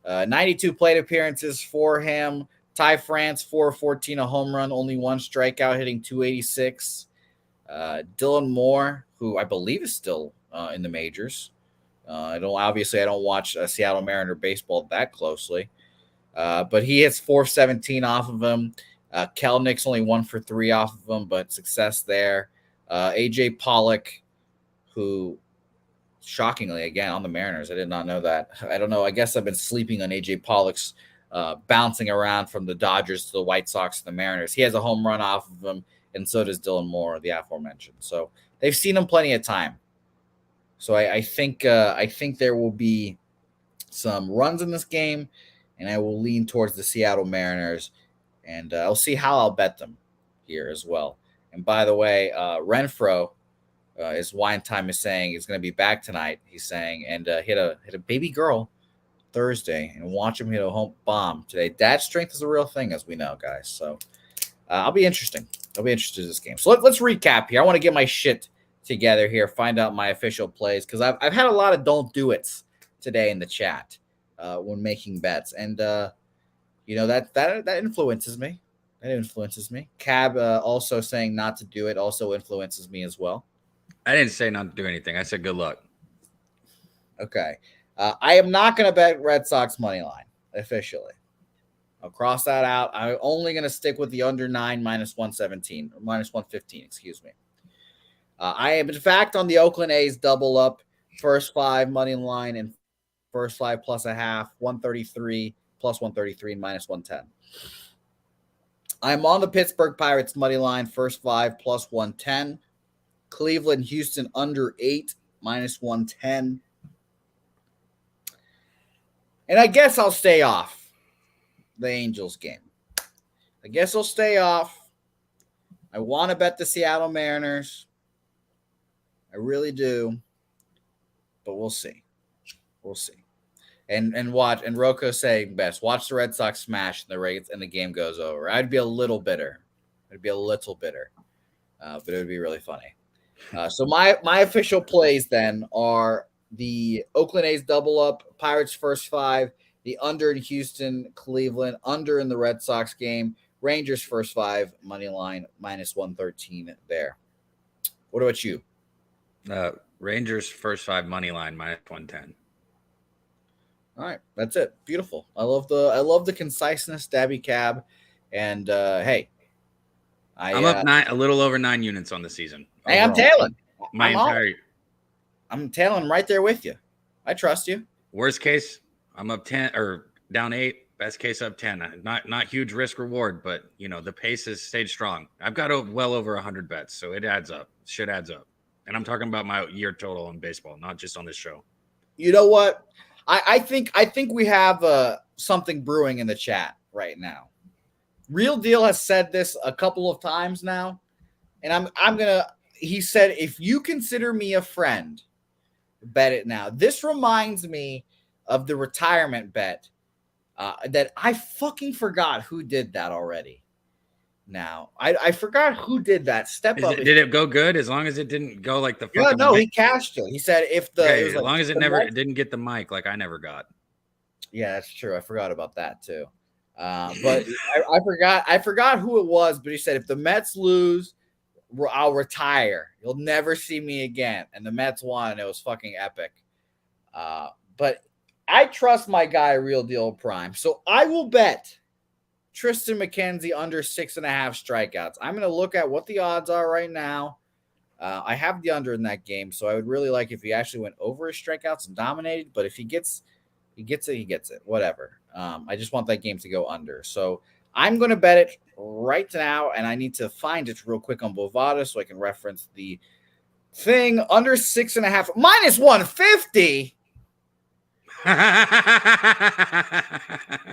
S1: 92 plate appearances for him. Ty France, 4-14, a home run, only 1 strikeout, hitting 286. Dylan Moore, who I believe is still in the majors. I don't watch Seattle Mariner baseball that closely. But he hits 417 off of him. Kelnick's only 1 for 3 off of him, but success there. AJ Pollock, who shockingly, again, on the Mariners. I did not know that. I don't know. I guess I've been sleeping on AJ Pollock's bouncing around from the Dodgers to the White Sox to the Mariners. He has a home run off of him, and so does Dylan Moore, the aforementioned. So they've seen him plenty of time. So I think there will be some runs in this game, and I will lean towards the Seattle Mariners, and I'll see how I'll bet them here as well. And by the way, Renfroe As Wine Time is saying, is going to be back tonight. He's saying, and hit a baby girl Thursday, and watch him hit a home bomb today. Dad strength is a real thing, as we know, guys. So I'll be interested in this game. So let's recap here. I want to get my shit together here, find out my official plays, because I've had a lot of don't do it's today in the chat when making bets, and that influences me. That influences me. Cab also saying not to do it also influences me as well.
S2: I didn't say not to do anything. I said good luck.
S1: Okay. I am not going to bet Red Sox money line officially. I'll cross that out. I'm only going to stick with the under 9 minus 117 or minus 115, excuse me. I am, in fact, on the Oakland A's double up, first 5 money line and first 5 plus a half, 133 plus 133 and minus 110. I'm on the Pittsburgh Pirates money line, first 5 plus 110. Cleveland, Houston under 8 minus 110. And I guess I'll stay off the Angels game. I guess I'll stay off. I want to bet the Seattle Mariners. I really do. But we'll see. We'll see. And watch, and Rocco saying best, watch the Red Sox smash and the game goes over. I'd be a little bitter. But it would be really funny. So my official plays then are the Oakland A's double up, Pirates first 5, the under in Houston, Cleveland, under in the Red Sox game, Rangers first 5, money line minus 113 there. What about you?
S2: Rangers first 5 money line minus 110.
S1: All right, that's it. Beautiful. I love the conciseness, Dabby Cab, and hey,
S2: I'm up a little over 9 units on the season.
S1: Hey, I'm tailing.
S2: I'm
S1: tailing right there with you. I trust you.
S2: Worst case, I'm up 10 or down 8. Best case, up 10. Not huge risk reward, but the pace has stayed strong. I've got well over 100 bets, so it adds up. Shit adds up, and I'm talking about my year total in baseball, not just on this show.
S1: You know what? I think we have something brewing in the chat right now. Real Deal has said this a couple of times now, and he said, if you consider me a friend, bet it now. This reminds me of the retirement bet that I fucking forgot who did that already. Now, I forgot who did that. Did
S2: it go good as long as it didn't go like the fucking
S1: Yeah, no, he cashed it. He said
S2: as long as it didn't get the mic like I never got.
S1: Yeah, that's true. I forgot about that too. But I forgot who it was, but he said if the Mets lose, I'll retire. You'll never see me again. And the Mets won, and it was fucking epic. But I trust my guy, Real Deal Prime. So I will bet Tristan McKenzie under 6.5 strikeouts. I'm going to look at what the odds are right now. I have the under in that game, so I would really like if he actually went over his strikeouts and dominated. But if he gets it. Whatever. I just want that game to go under. So I'm going to bet it right now, and I need to find it real quick on Bovada so I can reference the thing. Under 6.5, minus 150.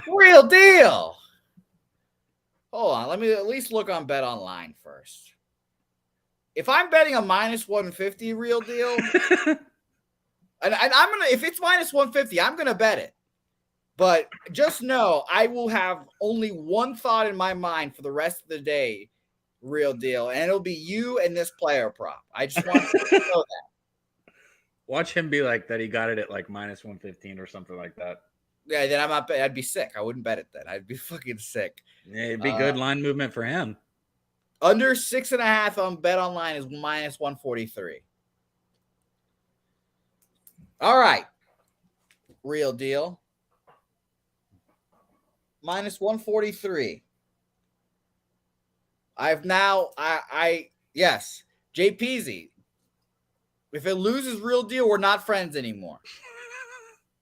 S1: Real Deal. Hold on. Let me at least look on Bet Online first. If I'm betting a minus 150, Real Deal, and I'm going to, if it's minus 150, I'm going to bet it. But just know I will have only one thought in my mind for the rest of the day, Real Deal, and it'll be you and this player prop. I just want you to know that.
S2: Watch him be like that. He got it at like minus 115 or something like that.
S1: Yeah, then I'd be sick. I wouldn't bet it then. I'd be fucking sick.
S2: Yeah, it'd be good line movement for him.
S1: Under 6.5 on Bet Online is minus 143. All right. Real Deal. Minus 143. Yes, Jay Peasy. If it loses, Real Deal, we're not friends anymore.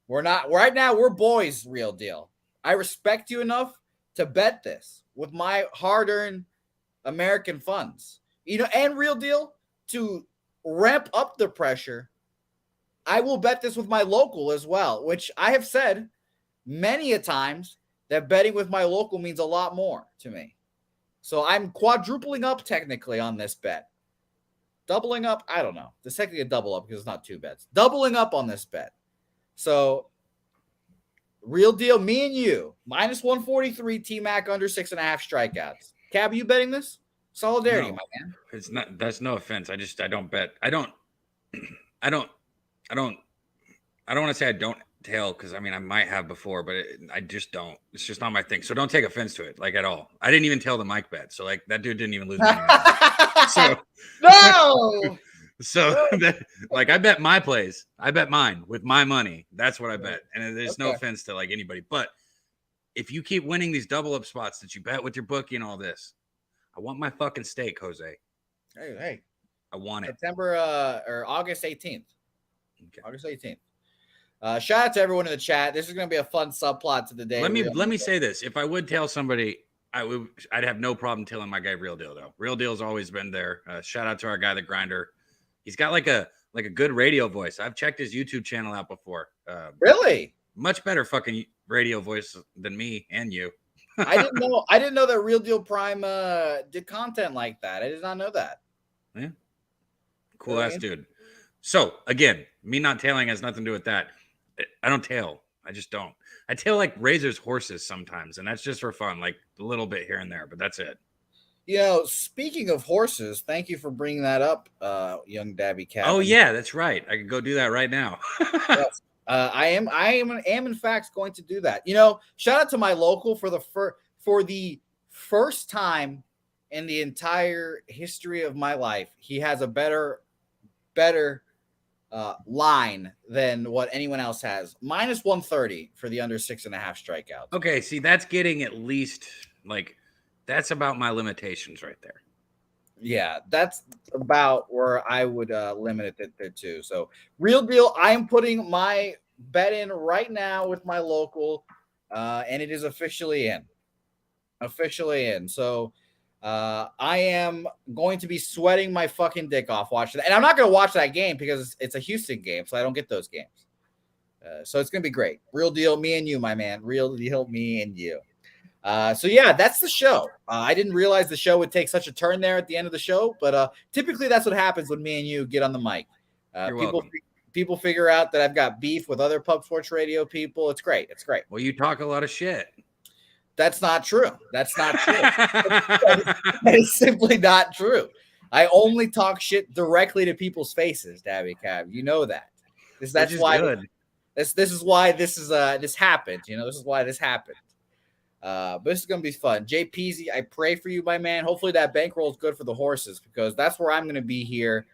S1: We're not. Right now, we're boys, Real Deal. I respect you enough to bet this with my hard-earned American funds. And Real Deal, to ramp up the pressure, I will bet this with my local as well, which I have said many a times that betting with my local means a lot more to me. So I'm quadrupling up technically on this bet. doubling up. I don't know. It's technically a double up because it's not 2 bets. Doubling up on this bet. So, real deal, me and you, minus 143, T-Mac under 6.5 strikeouts. Cab, are you betting this? Solidarity,
S2: No,
S1: my man.
S2: It's not. That's no offense. I don't bet. I don't want to say I don't tail because I mean I might have before, but I just don't. It's just not my thing. So don't take offense to it, like at all. I didn't even tail the Mike bet, so like that dude didn't even lose money. So
S1: no.
S2: So like I bet my plays. I bet mine with my money. That's what I bet, and there's no offense to like anybody, but if you keep winning these double up spots that you bet with your bookie and all this, I want my fucking steak, Jose.
S1: Hey.
S2: I want it.
S1: September or August 18th. Okay. August 18th. Shout out to everyone in the chat. This is going to be a fun subplot to the day.
S2: Let me say this. If I would tell somebody, I'd have no problem telling my guy Real Deal though. Real Deal's always been there. Shout out to our guy, the Grinder. He's got like a good radio voice. I've checked his YouTube channel out before.
S1: Really?
S2: Much better fucking radio voice than me and you.
S1: I didn't know that Real Deal Prime did content like that. I did not know that.
S2: Yeah. Cool ass dude. So again, me not tailing has nothing to do with that. I don't tail. I just don't. I tail like Razor's horses sometimes, and that's just for fun, like a little bit here and there, but that's it.
S1: You know, speaking of horses, thank you for bringing that up, young Dabby Cat.
S2: Oh yeah, that's right. I can go do that right now.
S1: Yes. I am in fact going to do that. You know, shout out to my local for the first time in the entire history of my life. He has a better line than what anyone else has. Minus 130 for the under 6.5 strikeouts.
S2: Okay, see, that's getting at least like that's about my limitations right there.
S1: Yeah, that's about where I would limit it there too. So, Real Deal, I am putting my bet in right now with my local, and it is officially in. So, I am going to be sweating my fucking dick off watching that. And I'm not going to watch that game because it's a Houston game, so I don't get those games. So it's going to be great. Real Deal, me and you, my man. Real Deal, me and you. So yeah, that's the show. I didn't realize the show would take such a turn there at the end of the show, but typically that's what happens when me and you get on the mic. People figure out that I've got beef with other Pub Sports Radio people. It's great.
S2: Well, you talk a lot of shit.
S1: That's not true. That is simply not true. I only talk shit directly to people's faces, Dabby Cab. You know that. That's why good. This is why this happened. You know, this is why this happened. But this is going to be fun. Jay Peasy, I pray for you, my man. Hopefully that bankroll is good for the horses because that's where I'm going to be here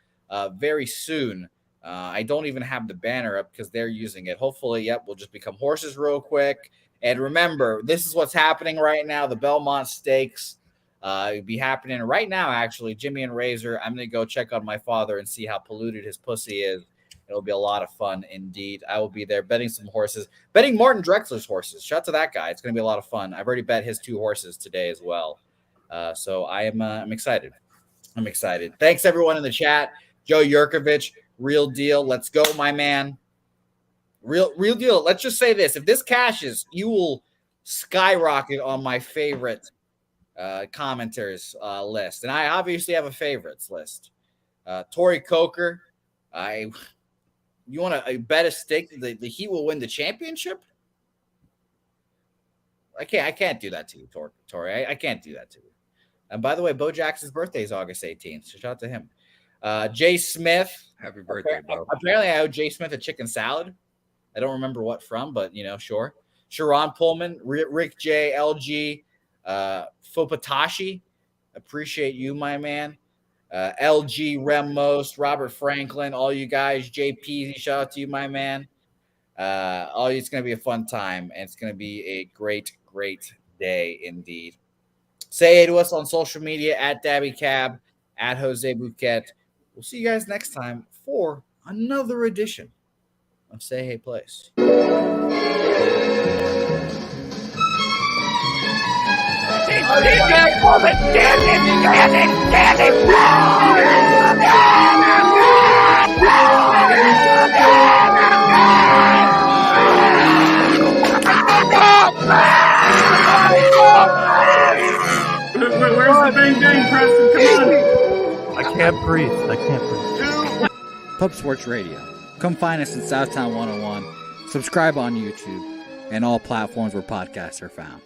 S1: very soon. I don't even have the banner up because they're using it. Hopefully, we'll just become horses real quick. And remember, this is what's happening right now. The Belmont Stakes will be happening right now, actually. Jimmy and Razor, I'm going to go check on my father and see how polluted his pussy is. It'll be a lot of fun indeed. I will be there betting some horses, betting Martin Drexler's horses. Shout out to that guy. It's going to be a lot of fun. I've already bet his 2 horses today as well. So I'm excited. I'm excited. Thanks everyone in the chat. Joe Yurkovich, Real Deal. Let's go, my man. Real Deal. Let's just say this. If this cashes, you will skyrocket on my favorite commenters list. And I obviously have a favorites list. Tori Coker. You want to bet a stake that the Heat will win the championship? I can't do that to you, Tori. I can't do that to you. And by the way, Bo Jackson's birthday is August 18th. So shout out to him. Jay Smith.
S2: Happy birthday, bro.
S1: Apparently, I owe Jay Smith a chicken salad. I don't remember what from, but, sure. Sharon Pullman, Rick J, LG, Fopatashi. Appreciate you, my man. LG, Rem Most, Robert Franklin, all you guys, JP, shout out to you, my man. It's going to be a fun time, and it's going to be a great, great day indeed. Say hey to us on social media at Dabby Cab, at Jose Bouquett. We'll see you guys next time for another edition of Say Hey Place.
S3: Where's the bang bang, Preston? Come on. I can't breathe. I can't breathe.
S1: Pub Sports Radio. Come find us in Southtown 101. Subscribe on YouTube and all platforms where podcasts are found.